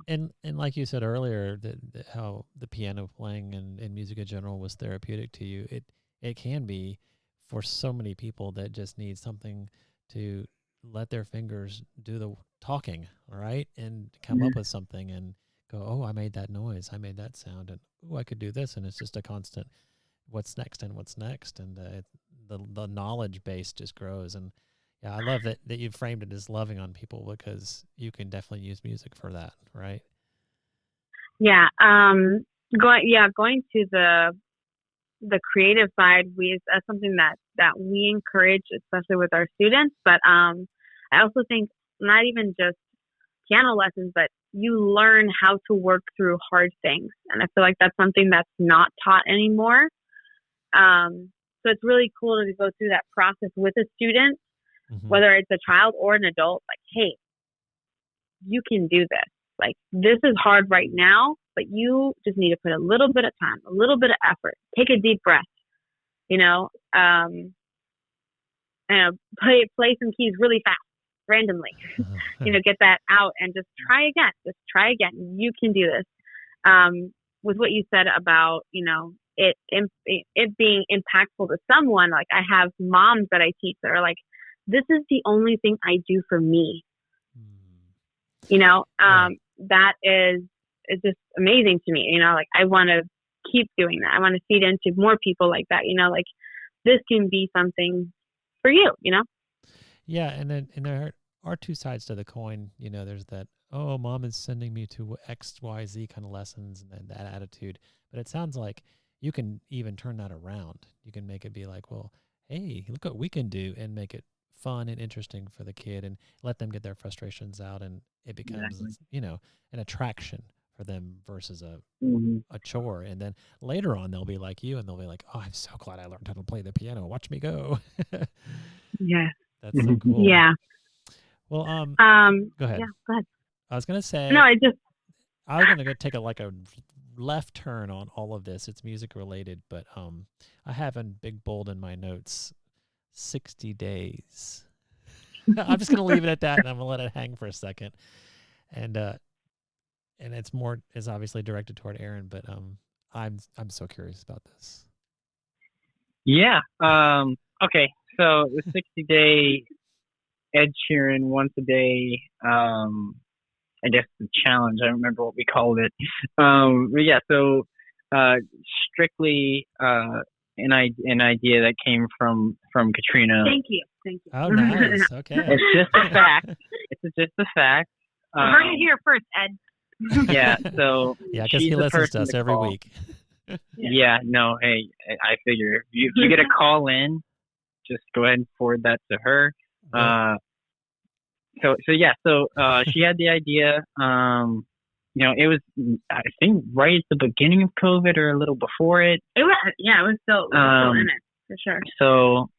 And like you said earlier, that how the piano playing and music in general was therapeutic to you. It can be for so many people that just need something to let their fingers do the talking, all right, and come up with something and go, oh, I made that noise, I made that sound, and oh, I could do this, and it's just a constant what's next, and the knowledge base just grows. And yeah, I love that you framed it as loving on people, because you can definitely use music for that, right?
Yeah, going to the creative side, that's something that we encourage, especially with our students. But I also think not even just piano lessons, but you learn how to work through hard things, and I feel like that's something that's not taught anymore. So it's really cool to go through that process with a student, whether it's a child or an adult. Like, hey, you can do this. Like, this is hard right now, but you just need to put a little bit of time, a little bit of effort. Take a deep breath. You know, play some keys really fast, randomly. You know, get that out and just try again. Just try again. You can do this. With what you said about, you know, it being impactful to someone. Like, I have moms that I teach that are like, this is the only thing I do for me. You know, that is just amazing to me. You know, like, I want to keep doing that. I want to feed into more people like that. You know, like, this can be something for you, you know?
Yeah. And there are two sides to the coin. You know, there's that, oh, mom is sending me to X, Y, Z kind of lessons, and that attitude. But it sounds like you can even turn that around. You can make it be like, well, hey, look what we can do, and make it fun and interesting for the kid, and let them get their frustrations out, and it becomes, you know, an attraction for them versus a chore. And then later on, they'll be like you, and they'll be like, oh, I'm so glad I learned how to play the piano. Watch me go.
Yeah.
That's so cool.
Yeah.
Well, go ahead.
Yeah, go ahead.
I was going to say,
no,
I was going to go take a left turn on all of this. It's music related, but I have in big bold in my notes 60 days. I'm just going to leave it at that, and I'm going to let it hang for a second. And it's obviously directed toward Aaron, but I'm so curious about this.
Yeah. Okay. So the 60-day Ed Sheeran once a day. I guess the challenge. I don't remember what we called it. But yeah. So strictly an idea that came from Katrina.
Thank you.
Oh, nice. Okay.
It's just a fact. It's just a fact.
I heard it here first, Ed.
Yeah. So
yeah, because he listens to us every week.
Yeah. No. Hey, I figure if you get a call in, just go ahead and forward that to her. So she had the idea. You know, it was, I think, right at the beginning of COVID or a little before it.
It was still in it, for sure.
So,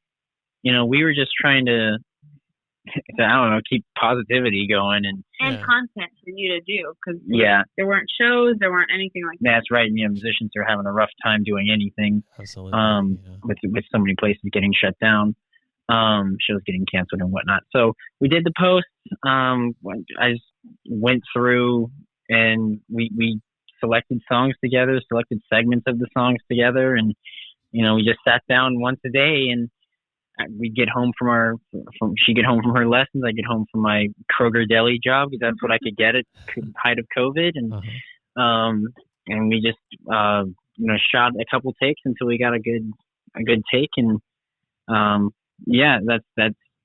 you know, we were just trying to I don't know, keep positivity going and
content for you to do, because there weren't shows, there weren't anything like that.
That's right. Musicians are having a rough time doing anything.
Absolutely.
With so many places getting shut down, shows getting canceled and whatnot. So we did the post. I just went through and we selected songs together, selected segments of the songs together, and we just sat down once a day, and we'd get home she'd get home from her lessons. I'd get home from my Kroger deli job, because that's what I could get at the height of COVID. And we just, shot a couple takes until we got a good take. And,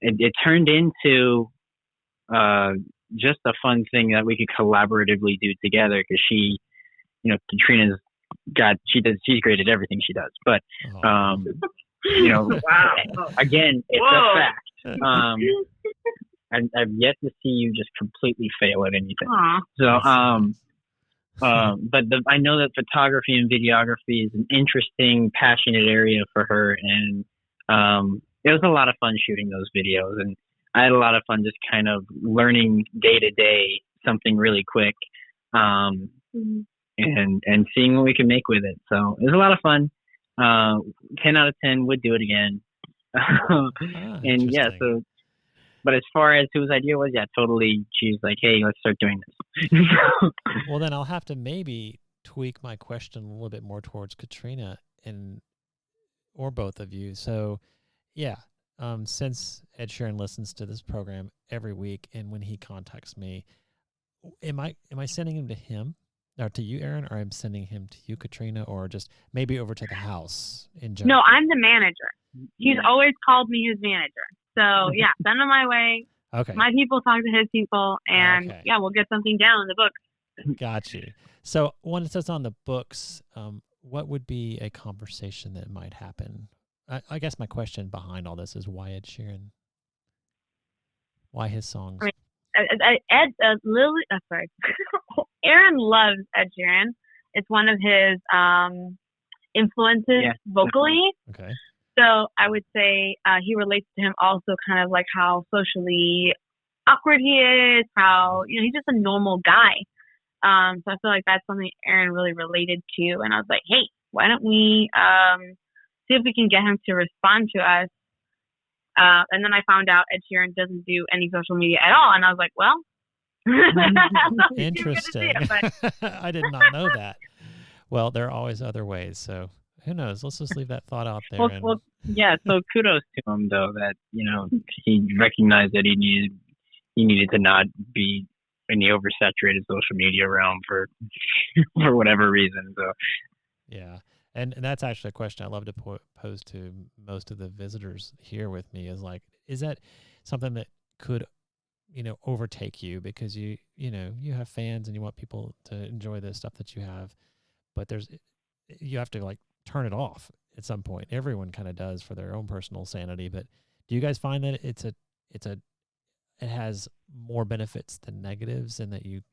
it turned into, just a fun thing that we could collaboratively do together. Cause she, Katrina's she's great at everything she does, but, wow. Again, it's a fact. I've yet to see you just completely fail at anything.
Aww.
So, but I know that photography and videography is an interesting, passionate area for her, and it was a lot of fun shooting those videos, and I had a lot of fun just kind of learning day to day something really quick, and seeing what we can make with it. So it was a lot of fun. 10 out of 10 would do it again. And so, but as far as whose idea was, totally. She's like, hey, let's start doing this.
Well, then I'll have to maybe tweak my question a little bit more towards Katrina or both of you. So, since Ed Sheeran listens to this program every week, and when he contacts me, am I sending him to him? Or to you, Aaron, or I'm sending him to you, Katrina, or just maybe over to the house in general?
No, I'm the manager. He's always called me his manager. So, send him my way.
Okay.
My people talk to his people, and, we'll get something down in the books.
Got you. So, when it says on the books, what would be a conversation that might happen? I guess my question behind all this is, why Ed Sheeran? Why his songs?
Aaron loves Ed Sheeran. It's one of his influences vocally.
Okay.
So I would say he relates to him also, kind of like how socially awkward he is, how he's just a normal guy. So I feel like that's something Aaron really related to, and I was like, hey, why don't we see if we can get him to respond to us? And then I found out Ed Sheeran doesn't do any social media at all, and I was like, well.
Interesting. I did not know that. Well, there are always other ways, so who knows? Let's just leave that thought out there.
So kudos to him, though, that he recognized that he needed to not be in the oversaturated social media realm for whatever reason. So
and that's actually a question I love to pose to most of the visitors here with me, is that something that could overtake you, because you have fans and you want people to enjoy the stuff that you have, but you have to turn it off at some point. Everyone kind of does for their own personal sanity, but do you guys find that it has more benefits than negatives, and that you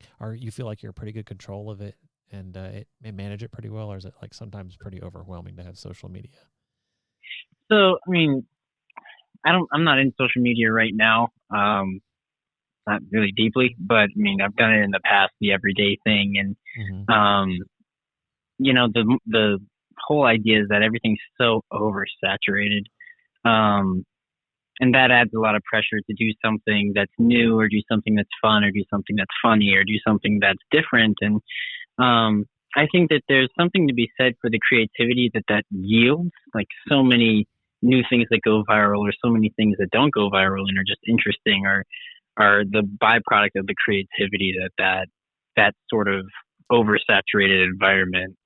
feel like you're in pretty good control of it and manage it pretty well, or is it sometimes pretty overwhelming to have social media?
So, I'm not in social media right now. Not really deeply, but I've done it in the past, the everyday thing. And, the whole idea is that everything's so oversaturated. And that adds a lot of pressure to do something that's new, or do something that's fun, or do something that's funny, or do something that's different. And, I think that there's something to be said for the creativity that yields, so many new things that go viral, or so many things that don't go viral and are just interesting, or are the byproduct of the creativity that sort of oversaturated environment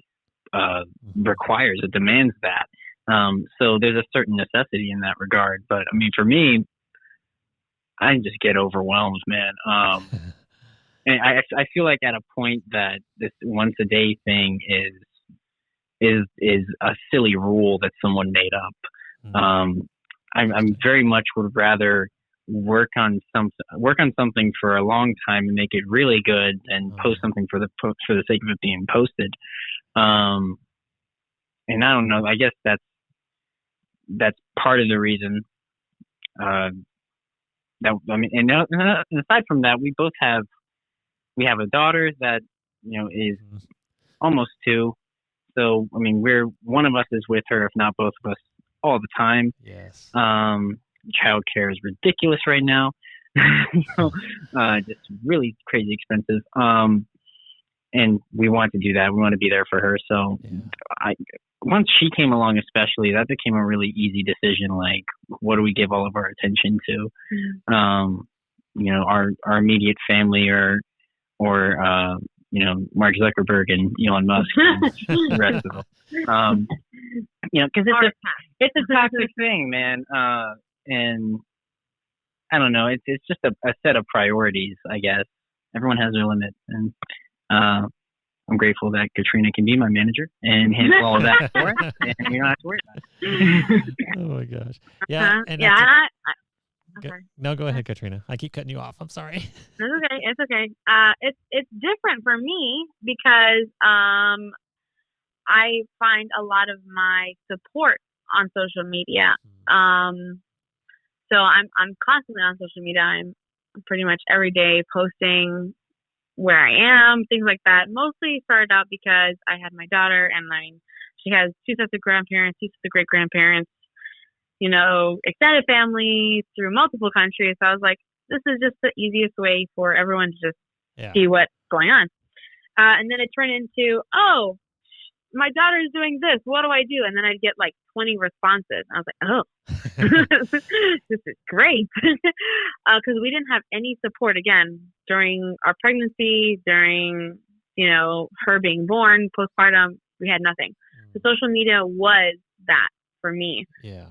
requires. It demands that. So there's a certain necessity in that regard. But for me, I just get overwhelmed, man. And I feel like at a point that this once a day thing is a silly rule that someone made up. I'm very much would rather work on something for a long time and make it really good, and post something for the sake of it being posted. And I don't know, I guess that's part of the reason and aside from that, we have a daughter that is almost 2. So I mean, one of us is with her, if not both of us, all the time.
Yes.
Childcare is ridiculous right now. Just really crazy expensive. And we want to do that. We want to be there for her. So once she came along, especially, that became a really easy decision. Like, what do we give all of our attention to? Our immediate family or Mark Zuckerberg and Elon Musk and the rest of them. Because it's a toxic thing, man. And I don't know. It's just a set of priorities, I guess. Everyone has their limits, and I'm grateful that Katrina can be my manager and handle all of that for us, and you don't have to worry about it.
Oh my gosh! Yeah, and no, go ahead, Katrina. I keep cutting you off. I'm sorry.
It's okay. It's different for me because I find a lot of my support on social media. So I'm constantly on social media. I'm pretty much every day posting where I am, things like that. Mostly started out because I had my daughter, and she has 2 sets of grandparents, 2 sets of great grandparents, extended family through multiple countries. So I was like, this is just the easiest way for everyone to just see what's going on. And then it turned into, oh, my daughter is doing this. What do I do? And then I'd get like 20 responses. I was like, oh, this is great. Because we didn't have any support, again, during our pregnancy, during, her being born, postpartum. We had nothing. So social media was that for me.
Yeah.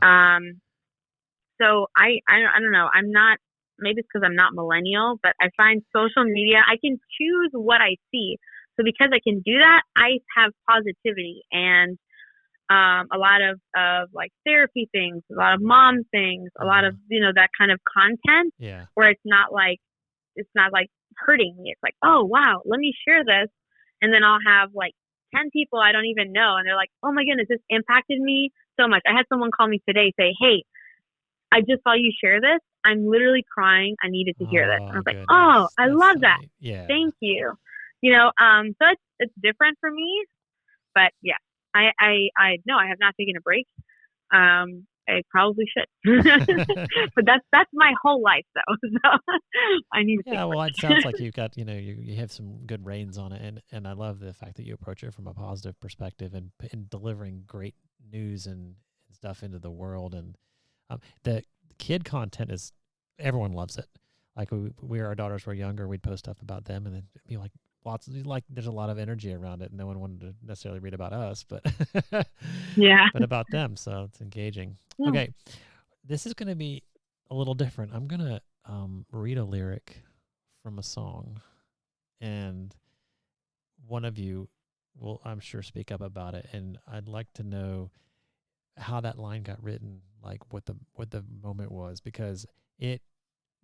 So I don't know. I'm not, maybe it's because I'm not millennial, but I find social media, I can choose what I see. So because I can do that, I have positivity and a lot of like therapy things, a lot of mom things, a lot of, that kind of content where it's not like hurting me. It's like, oh, wow, let me share this. And then I'll have like 10 people I don't even know. And they're like, oh my goodness, this impacted me so much. I had someone call me today, say, hey, I just saw you share this. I'm literally crying. I needed to hear this. And I was like, oh, I love that.
Yeah.
Thank you. So it's different for me, but yeah, I have not taken a break. I probably should, but that's my whole life though. So I need to.
Yeah, well, it sounds like you've got, you have some good reins on it, and I love the fact that you approach it from a positive perspective and delivering great news and stuff into the world. And the kid content is, everyone loves it. Like our daughters were younger, we'd post stuff about them, and then be like, there's a lot of energy around it. No one wanted to necessarily read about us, but but about them. So it's engaging. Yeah. Okay. This is going to be a little different. I'm going to read a lyric from a song, and one of you will, I'm sure, speak up about it. And I'd like to know how that line got written, like what the moment was, because it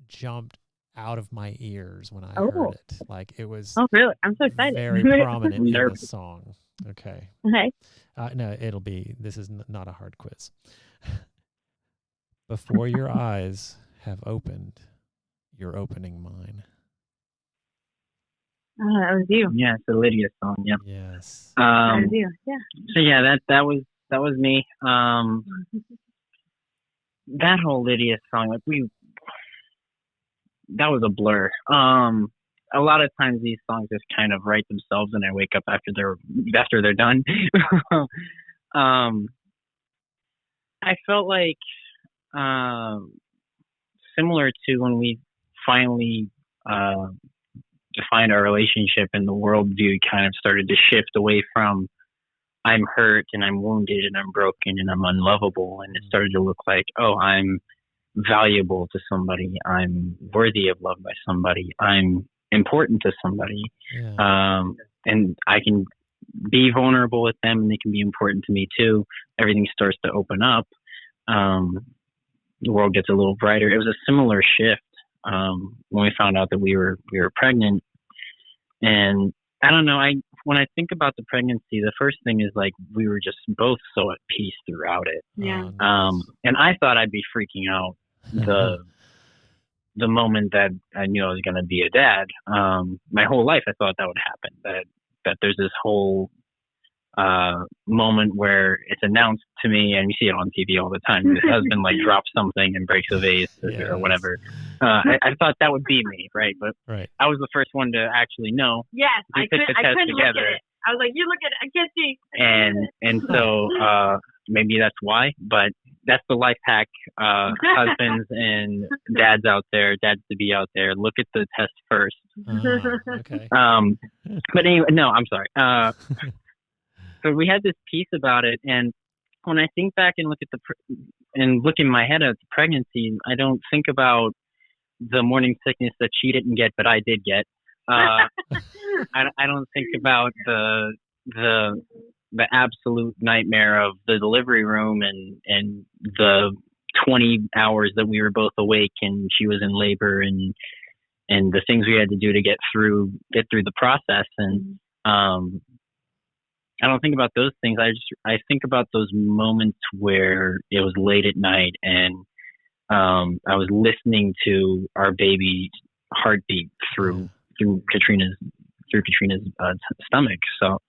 jumped out of my ears when I heard it. Like it was.
Oh, really? I'm so excited.
Very prominent in the song. Okay.
Okay.
No, this is not a hard quiz. Before your eyes have opened, you're opening mine.
Oh, that was you.
Yeah, it's a Lydia song. Yep.
Yes.
That was you. Yeah.
So yeah, that was me. That whole Lydia song, like that was a blur. A lot of times these songs just kind of write themselves, and I wake up after they're done. I felt like similar to when we finally defined our relationship, and the worldview kind of started to shift away from I'm hurt and I'm wounded and I'm broken and I'm unlovable, and it started to look like, oh, I'm valuable to somebody, I'm worthy of love by somebody, I'm important to somebody, and I can be vulnerable with them and they can be important to me too. Everything starts to open up. The world gets a little brighter. It was a similar shift when we found out that we were pregnant. And I don't know, when I think about the pregnancy, the first thing is like we were just both so at peace throughout it.
Yeah.
And I thought I'd be freaking out the the moment that I knew I was going to be a dad. My whole life, I thought that would happen. That there's this whole moment where it's announced to me, and you see it on TV all the time. His husband like drops something and breaks a vase or whatever. I thought that would be me, right? But I was the first one to actually know.
Yes, I couldn't look at it. I was like, you look at it, I can't see.
And so maybe that's why, but that's the life hack. Husbands and dads to be out there, look at the test first.
Okay.
But anyway, no, I'm sorry. So we had this piece about it, and when I think back and look in my head at the pregnancy, I don't think about the morning sickness that she didn't get, but I did get. I don't think about the absolute nightmare of the delivery room and the 20 hours that we were both awake and she was in labor and the things we had to do to get through the process. And I don't think about those things. I think about those moments where it was late at night and I was listening to our baby's heartbeat through Katrina's stomach. So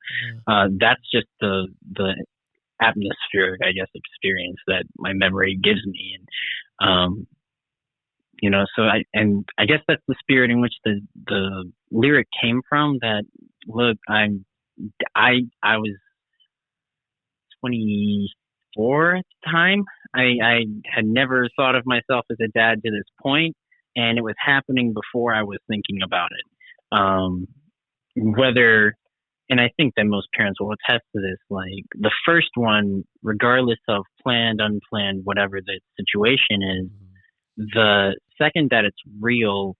that's just the atmospheric, I guess, experience that my memory gives me. And so I guess that's the spirit in which the lyric came from. That look, I was 24 at the time. I had never thought of myself as a dad to this point, and it was happening before I was thinking about it. And I think that most parents will attest to this, like the first one, regardless of planned, unplanned, whatever the situation is, the second that it's real,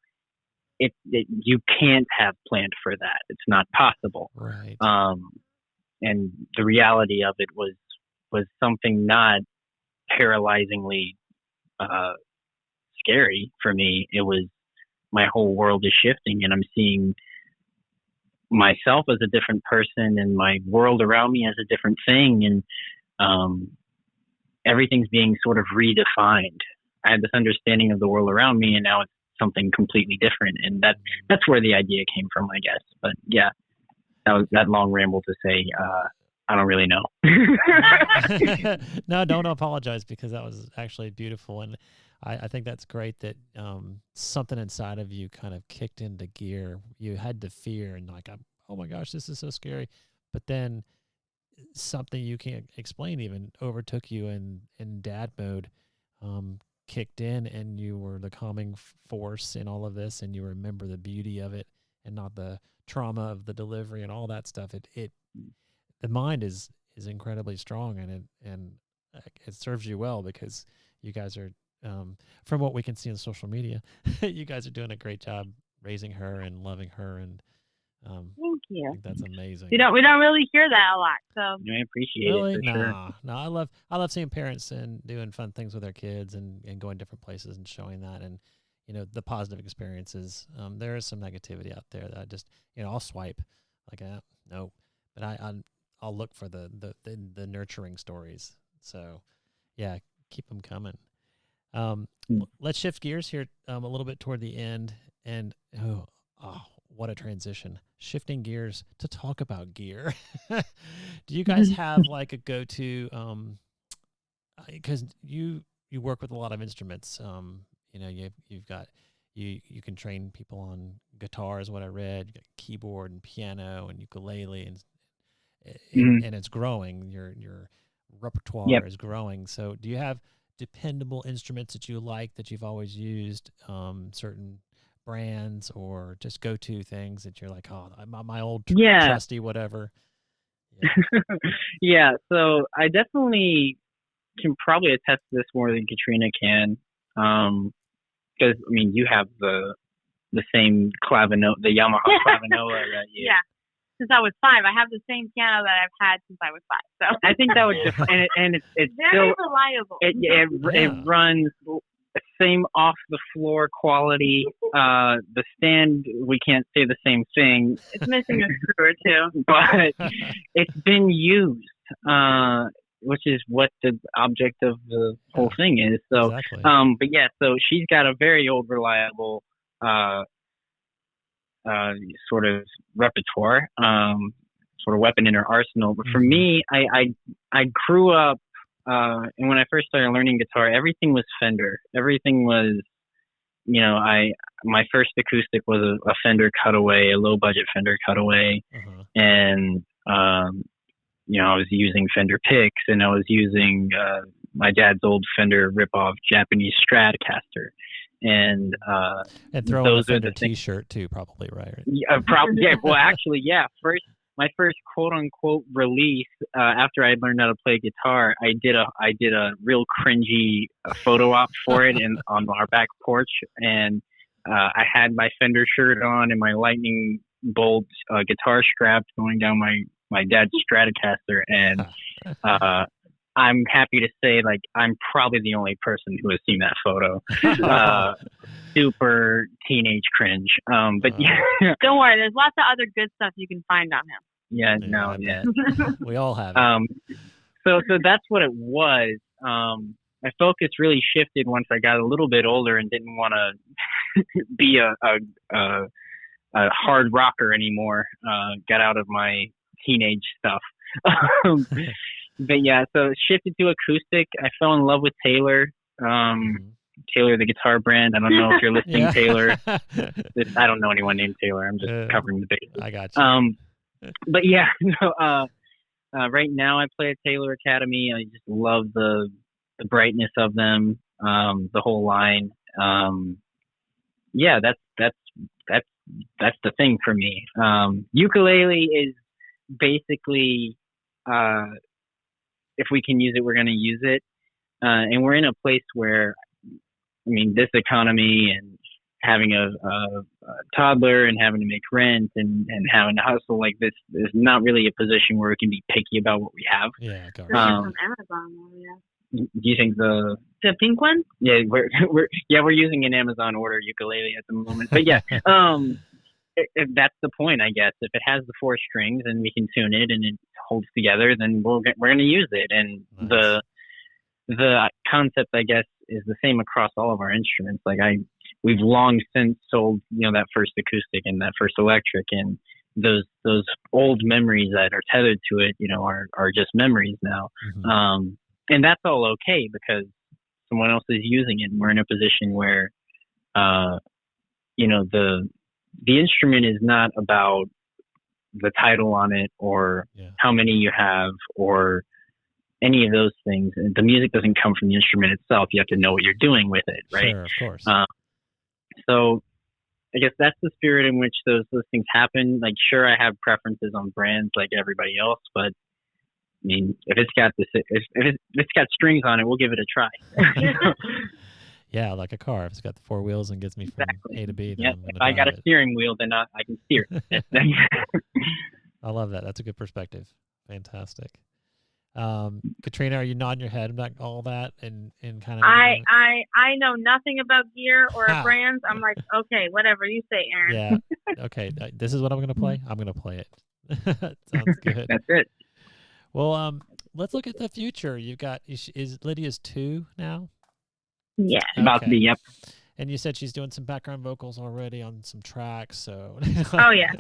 you can't have planned for that. It's not possible.
Right.
And the reality of it was something not paralyzingly scary for me. It was, my whole world is shifting and I'm seeing myself as a different person and my world around me as a different thing. And everything's being sort of redefined. I had this understanding of the world around me and now it's something completely different. And that's where the idea came from, I guess. But yeah, that was that long ramble to say, I don't really know.
No, don't apologize, because that was actually beautiful. And I think that's great that something inside of you kind of kicked into gear. You had the fear and like, oh my gosh, this is so scary. But then something you can't explain even overtook you in dad mode, kicked in, and you were the calming force in all of this, and you remember the beauty of it and not the trauma of the delivery and all that stuff. The mind is incredibly strong, and it serves you well, because you guys are, from what we can see on social media, you guys are doing a great job raising her and loving her, and
thank you.
I think that's amazing.
We don't really hear that a lot, so
I appreciate it. For sure.
No, I love seeing parents and doing fun things with their kids and going different places and showing that, and the positive experiences. There is some negativity out there that I just I'll swipe like no, but I'll look for the nurturing stories. So yeah, keep them coming. Let's shift gears here a little bit toward the end, and oh, what a transition. Shifting gears to talk about gear. Do you guys have like a go-to, because you work with a lot of instruments, you've got, you can train people on guitars, what I read, you got keyboard and piano and ukulele, and it's growing. Your repertoire is growing. So do you have dependable instruments that you like, that you've always used, certain brands, or just go-to things that you're like, my old trusty whatever?
Yeah. So I definitely can probably attest to this more than Katrina can, because you have the same clavino, the Yamaha clavinola that you.
Yeah. Since I was 5, I have the same piano that I've had since I was 5. So
I think that would and it's
very
still
reliable.
It runs same off the floor quality. The stand, we can't say the same thing.
It's missing a screw or two,
but it's been used. what the object of the whole thing is. So,
exactly.
But yeah, so she's got a very old, reliable sort of repertoire, sort of weapon in her arsenal. But for me, I grew up, and when I first started learning guitar, everything was Fender. Everything was, my first acoustic was a Fender Cutaway, a low budget Fender Cutaway, and I was using Fender picks, and I was using my dad's old Fender ripoff Japanese Stratocaster, and
throw on a Fender T-shirt too, probably, right?
Yeah, probably. Yeah. Well, actually, yeah. My first quote unquote release after I learned how to play guitar, I did a real cringy photo op for it on our back porch, and I had my Fender shirt on and my lightning bolt guitar strap going down my dad's Stratocaster, and I'm happy to say, like, I'm probably the only person who has seen that photo. Super teenage cringe. But yeah.
Don't worry, there's lots of other good stuff you can find on him.
Yeah, no, yeah.
We all have it.
So that's what it was. My focus really shifted once I got a little bit older and didn't want to be a hard rocker anymore. Got out of my teenage stuff. But yeah, so it shifted to acoustic. I fell in love with Taylor. Taylor, the guitar brand. I don't know if you're listening, Taylor. I don't know anyone named Taylor. I'm just covering the bases.
I got you.
But yeah, right now I play at Taylor Academy. I just love the brightness of them, the whole line. Yeah, that's the thing for me. Ukulele is basically, if we can use it, we're going to use it. And we're in a place where, this economy and having a toddler and having to make rent and having to hustle like this is not really a position where we can be picky about what we have.
Yeah, got
it. On Amazon,
do you think the
pink one?
Yeah, we're using an Amazon order ukulele at the moment. But yeah, if that's the point, I guess. If it has the 4 strings and we can tune it and it holds together, then we're going to use it. And nice. The concept, I guess, is the same across all of our instruments. Like we've long since sold, that first acoustic and that first electric, and those old memories that are tethered to it, are just memories now. And that's all okay because someone else is using it, and we're in a position where, the instrument is not about the title on it or how many you have or any of those things. The music doesn't come from the instrument itself. You have to know what you're doing with it, right?
Sure, of course.
So I guess that's the spirit in which those things happen. Like, sure, I have preferences on brands like everybody else, but if it's got if it's got strings on it, we'll give it a try.
Yeah, like a car. If it's got the 4 wheels and gets me from A to B, then
if I got a steering wheel, then I can steer it.
I love that. That's a good perspective. Fantastic. Katrina, are you nodding your head about all that and kind of?
I know nothing about gear or brands. I'm like, okay, whatever you say, Aaron.
Yeah. Okay. This is what I'm going to play. I'm going to play it. Sounds good.
That's it.
Well, let's look at the future. You've got, is Lydia's 2 now?
Yeah.
Okay.
About to be, yep.
And you said she's doing some background vocals already on some tracks, so.
Oh yeah.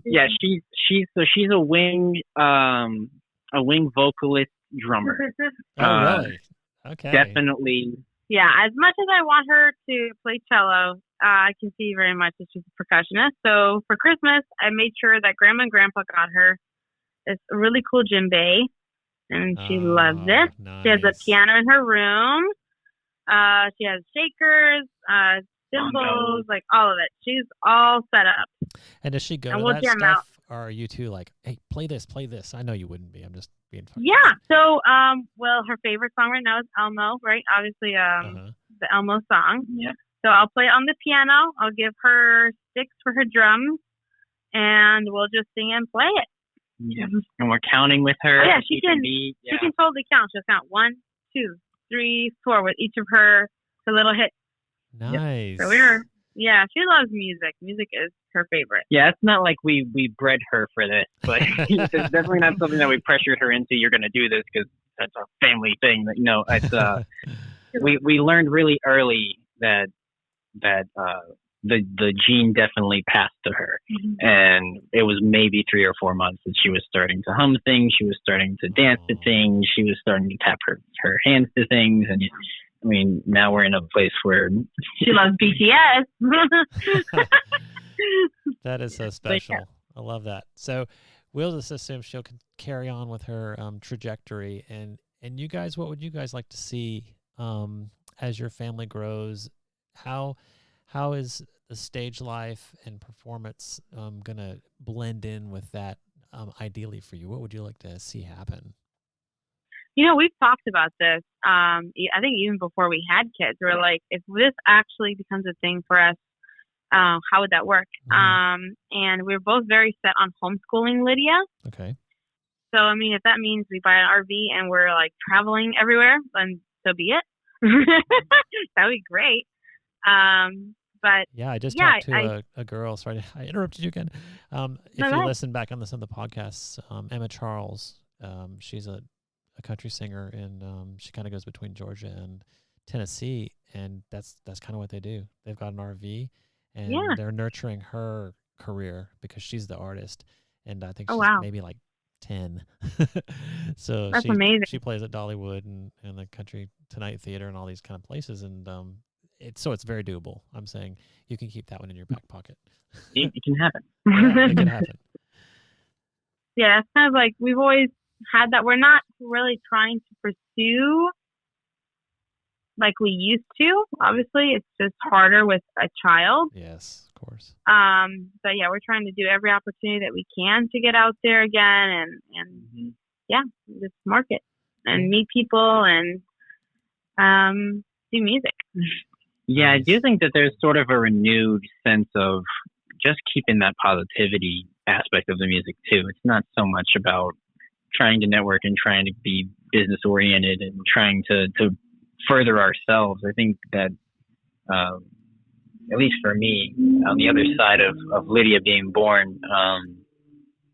Yeah, she's a wing vocalist drummer.
Oh really? Okay.
Definitely.
Yeah, as much as I want her to play cello, I can see very much that she's a percussionist. So for Christmas, I made sure that Grandma and Grandpa got her this really cool djembe, and she loves it.
Nice.
She has a piano in her room. She has shakers, cymbals, like all of it. She's all set up.
And does she go to that stuff? Or are you two like, hey, play this? I know you wouldn't be. I'm just being funny.
Yeah. So, well, her favorite song right now is Elmo, right? Obviously, the Elmo song.
Yeah.
So I'll play on the piano. I'll give her sticks for her drums, and we'll just sing and play it.
Yeah. And we're counting with her.
Oh, yeah, she can. She can totally count. She'll count 1, 2, 3, 4 with each of her little hits.
Nice.
So she loves music. Music is her favorite.
Yeah, it's not like we bred her for this, but it's definitely not something that we pressured her into. You're going to do this because that's a family thing. It's we learned really early that the gene definitely passed to her, and it was maybe 3 or 4 months that she was starting to hum things, she was starting to dance to things, she was starting to tap her hands to things, and I mean, now we're in a place where
she loves BTS.
That is so special. I love that. So we'll just assume she'll carry on with her trajectory. And you guys, what would you guys like to see as your family grows? How is the stage life and performance going to blend in with that ideally for you? What would you like to see happen?
We've talked about this. I think even before we had kids, we were like, if this actually becomes a thing for us, how would that work? And we're both very set on homeschooling Lydia.
Okay.
So, I mean, if that means we buy an RV and we're like traveling everywhere, then so be it. That would be great. But
yeah, I just talked to a girl. Sorry, I interrupted you again. If you listen back on some of the podcasts, Emma Charles, she's a country singer, and she kind of goes between Georgia and Tennessee, and that's kind of what they do. They've got an RV, and they're nurturing her career because she's the artist, and I think she's maybe like 10. So
that's amazing.
She plays at Dollywood and the Country Tonight Theater and all these kind of places, and it's very doable. I'm saying you can keep that one in your back pocket.
It can happen.
Yeah, it can happen.
Yeah, it's kind of like we've always had that. We're not really trying to pursue like we used to. Obviously, it's just harder with a child.
Yes, of course.
But yeah, we're trying to do every opportunity that we can to get out there again and just market and meet people and do music.
Yeah, I do think that there's sort of a renewed sense of just keeping that positivity aspect of the music too. It's not so much about trying to network and trying to be business oriented and trying to further ourselves. I think that at least for me, on the other side of Lydia being born,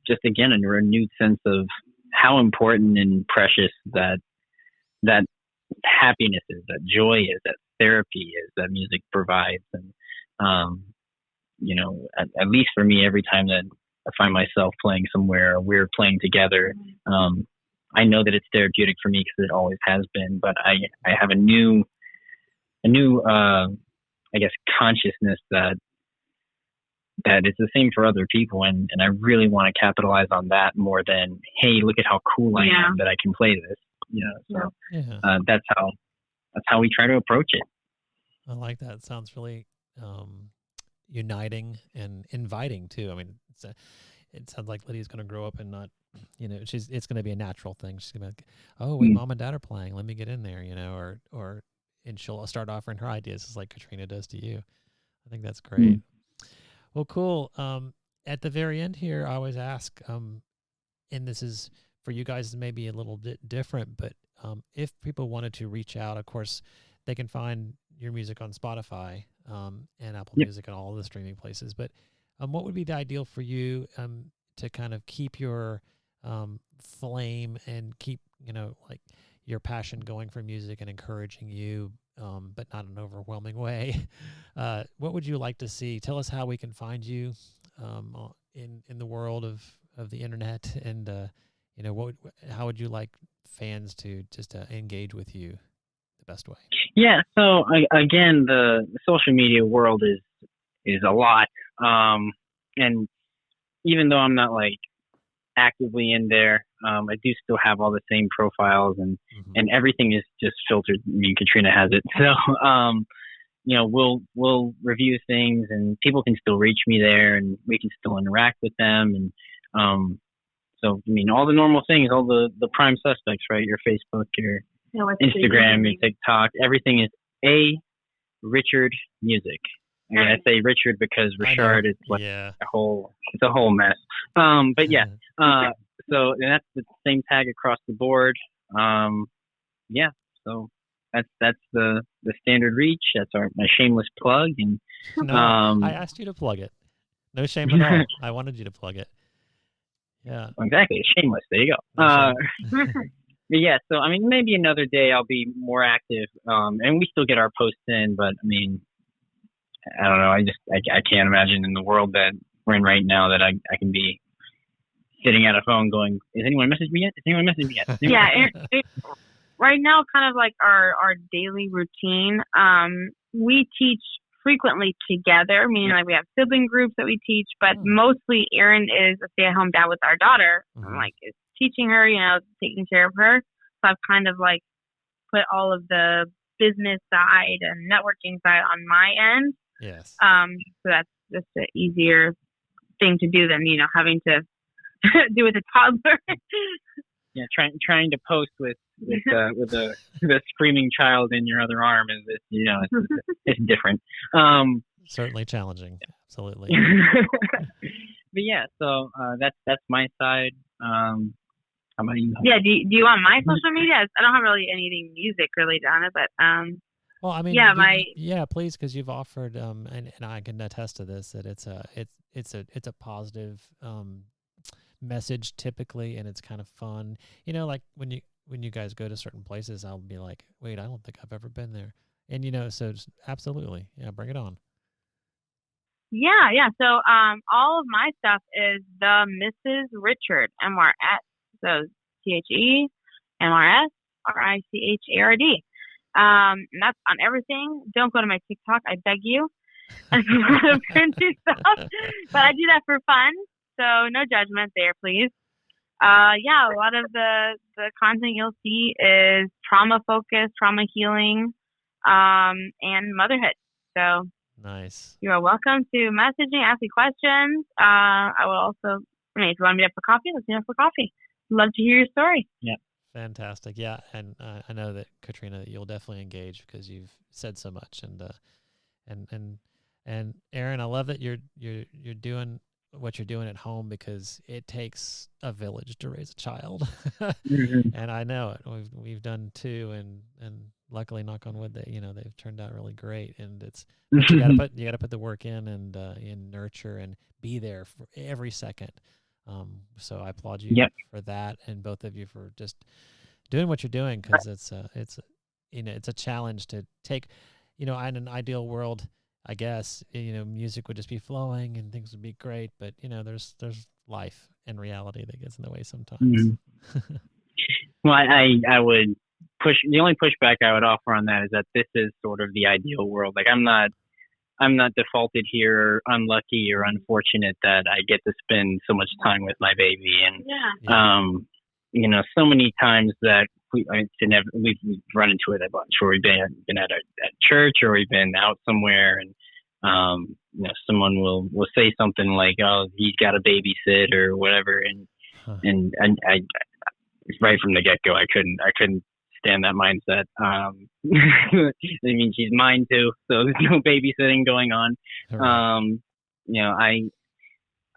just again a renewed sense of how important and precious that happiness is, that joy is, that therapy is, that music provides. And at least for me, every time that I find myself playing somewhere or we're playing together, I know that it's therapeutic for me because it always has been. But I have a new I guess consciousness that it's the same for other people, and I really want to capitalize on that more than, hey, look at how cool I am that I can play this. That's how we try to approach it.
I like that. It sounds really uniting and inviting too. I mean, it sounds like Lydia's going to grow up and not, it's going to be a natural thing. She's going to be like, oh, wait, mom and dad are playing. Let me get in there, and she'll start offering her ideas just like Katrina does to you. I think that's great. Well, cool. At the very end here, I always ask, and this is for you guys maybe a little bit different, but if people wanted to reach out, of course, they can find your music on Spotify and Apple Music and all the streaming places. But what would be the ideal for you to kind of keep your flame and keep, your passion going for music and encouraging you, but not in an overwhelming way? What would you like to see? Tell us how we can find you in the world of the internet, and how would you like fans to just engage with you the best way?
Yeah. So again, the social media world is a lot, and even though I'm not like actively in there, I do still have all the same profiles, and everything is just filtered. I mean, Katrina has it, so we'll review things, and people can still reach me there, and we can still interact with them, and so I mean, all the normal things, all the prime suspects, right? Your Facebook, your Instagram, your TikTok, everything is A. Richard Music. I mean, I say Richard because Richard is like it's a whole mess. But yeah, so and that's the same tag across the board. So that's the standard reach. That's my shameless plug. And
no, I asked you to plug it. No shame at all. I wanted you to plug it. Yeah,
exactly. Shameless. There you go. yeah, so I mean, maybe another day I'll be more active. And we still get our posts in, but I mean, I don't know. I can't imagine in the world that we're in right now that I can be sitting at a phone going, "Is anyone messaged me yet? Is anyone messaged me yet?"
Yeah, right now, kind of like our daily routine. We teach frequently together, meaning like we have sibling groups that we teach, but mostly Aaron is a stay-at-home dad with our daughter.
Mm-hmm.
Like is teaching her, taking care of her. So I've kind of like put all of the business side and networking side on my end.
Yes.
So that's just an easier thing to do than having to do with a toddler.
Yeah, trying to post with the screaming child in your other arm is it's different.
Certainly challenging. Absolutely.
But yeah, so that's my side. How about you?
Yeah. Do you want my social media? I don't have really anything music related on it, but
well, I mean,
yeah,
please, because you've offered, and I can attest to this, that it's a positive message typically, and it's kind of fun. Like when you guys go to certain places, I'll be like, wait, I don't think I've ever been there, and so absolutely, yeah, bring it on.
Yeah. So all of my stuff is the Mrs. Richard, MRS. So TheMRSRichard. And that's on everything. Don't go to my TikTok, I beg you. That's a lot of cringy stuff. But I do that for fun, so no judgment there, please. Yeah, a lot of the content you'll see is trauma focused, trauma healing, and motherhood. So
nice.
You are welcome to message me, ask me questions. I will also, if you want me to for coffee, let's meet up for coffee. Love to hear your story.
Yeah.
Fantastic. Yeah. And I know that Katrina, you'll definitely engage because you've said so much, and Aaron, I love that you're doing what you're doing at home, because it takes a village to raise a child.
Mm-hmm.
And I know it. We've done two, and luckily, knock on wood, they've turned out really great. And you gotta put the work in, and nurture and be there for every second. So I applaud you for that, and both of you for just doing what you're doing, because it's a challenge to take. In an ideal world, I guess music would just be flowing and things would be great, but there's life and reality that gets in the way sometimes.
Mm-hmm. Well, I would push. The only pushback I would offer on that is that this is sort of the ideal world. Like I'm not defaulted here, or unlucky or unfortunate that I get to spend so much time with my baby. And so many times that we've run into it a bunch, where we've been at church, or we've been out somewhere, and someone will say something like, "Oh, he's got to babysit," or whatever, and I right from the get go, I couldn't stand that mindset. I mean, she's mine too, so there's no babysitting going on.
Right.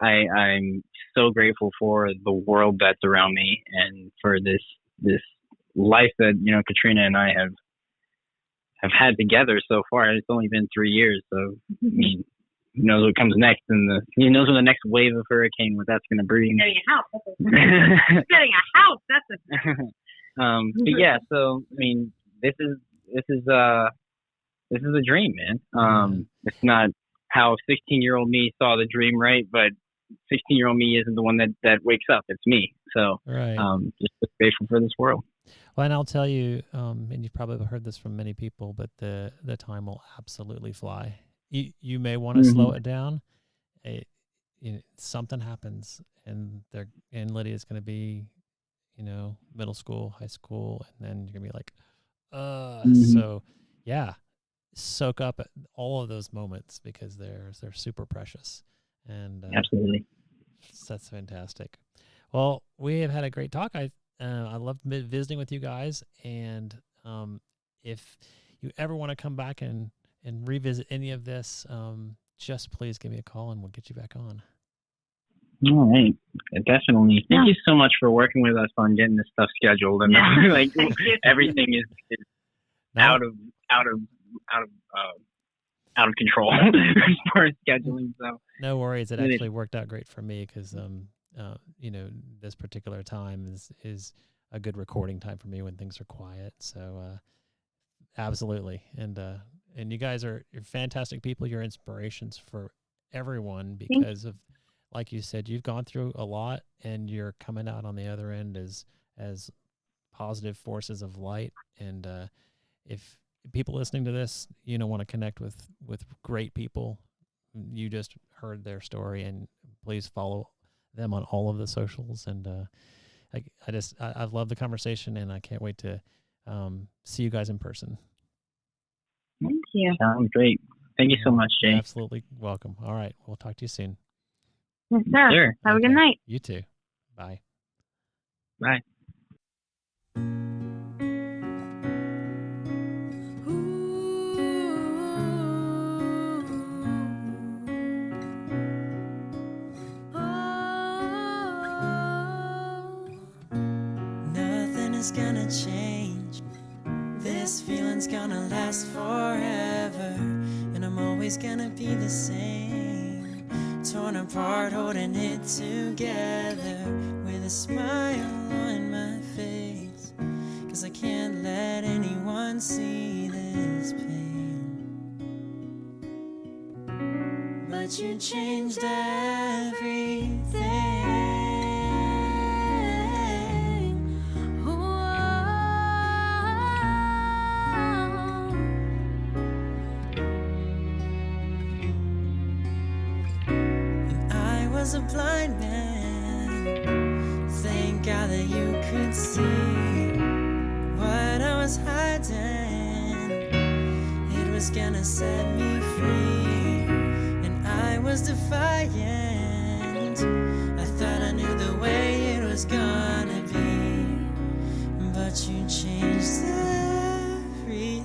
I'm so grateful for the world that's around me, and for this life that Katrina and I have had together so far. It's only been 3 years, so I mean, who knows what comes next, and who knows when the next wave of hurricane, what that's going to bring.
Getting a house. Getting a house. That's
but yeah, so I mean, this is a dream, man. It's not how 16-year-old me saw the dream, right? But 16-year-old me isn't the one that wakes up. It's me. So
right.
Just grateful for this world.
Well, and I'll tell you, and you've probably heard this from many people, but the time will absolutely fly. You may want to slow it down. Something happens, and Lydia's going to be, middle school, high school, and then you're going to be like, So yeah, soak up all of those moments, because they're super precious. And
absolutely,
that's fantastic. Well, we have had a great talk. I loved visiting with you guys, and if you ever want to come back and revisit any of this, just please give me a call and we'll get you back on.
All right, definitely. Thank you so much for working with us on getting this stuff scheduled, and like everything is out of control as far as scheduling. So
no worries. It actually worked out great for me, because this particular time is a good recording time for me when things are quiet. So absolutely. And you guys you're fantastic people. You're inspirations for everyone because of, like you said, you've gone through a lot and you're coming out on the other end as positive forces of light. And if people listening to this, want to connect with great people, you just heard their story, and please follow them on all of the socials. And I've loved the conversation, and I can't wait to see you guys in person.
Thank you.
Sounds great. Thank you so much, Jay.
Absolutely welcome. All right. We'll talk to you soon.
Yes, sir.
Sure.
Have a good night.
You too. Bye.
Bye.
Nothing is gonna change. This feeling's gonna last forever, and I'm always gonna be the same. Torn apart, holding it together with a smile on my face, 'cause I can't let anyone see this pain. But you changed everything. Was a blind man. Thank God that you could see what I was hiding. It was gonna set me free, and I was defiant. I thought I knew the way it was gonna be, but you changed everything.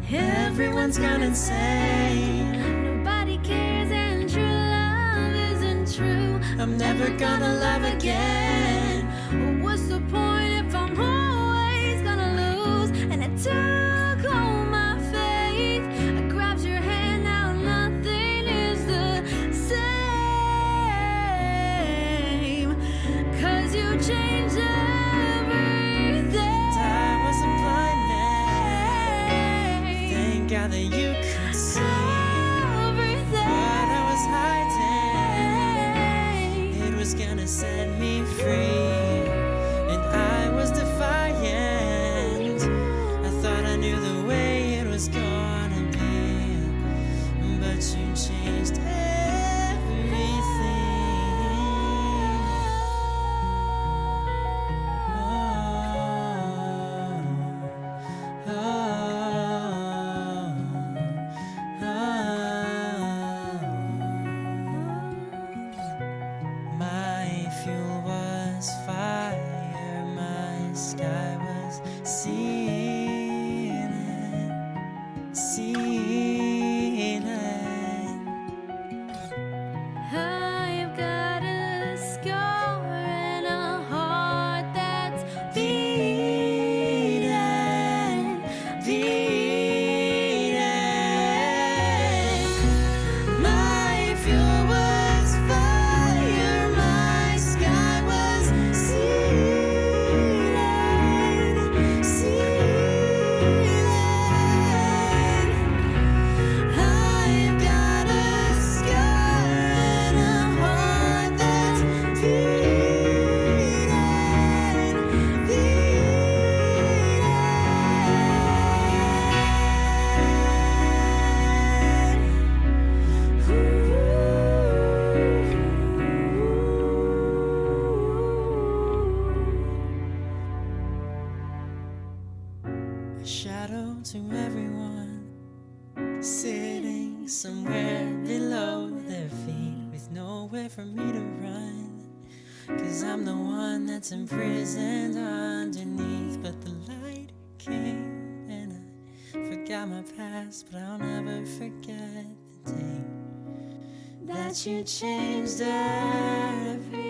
Everyone's gone insane. Nobody cares and true love isn't true. I'm never gonna love again. Well, what's the point if I'm always gonna lose? And I took all my faith. I grabbed your hand, now nothing is the same. 'Cause you changed everything. I was a blind man. Thank God that you could see everything. What I was hiding. It was gonna set me free, and I was defiant. I thought I knew the way it was gonna be, but you changed everything. My fuel was fire, my sky was ceiling, ceiling. I've got a scar and a heart that's beating, beating. My fuel was fire, my sky was ceiling, ceiling. I've got a scar and a heart that's beating, beating. A shadow to everyone, sitting somewhere below their feet, with nowhere for me to run. 'Cause I'm the one that's imprisoned underneath. But the light came and I forgot my past, but I'll never forget the day that you changed everything.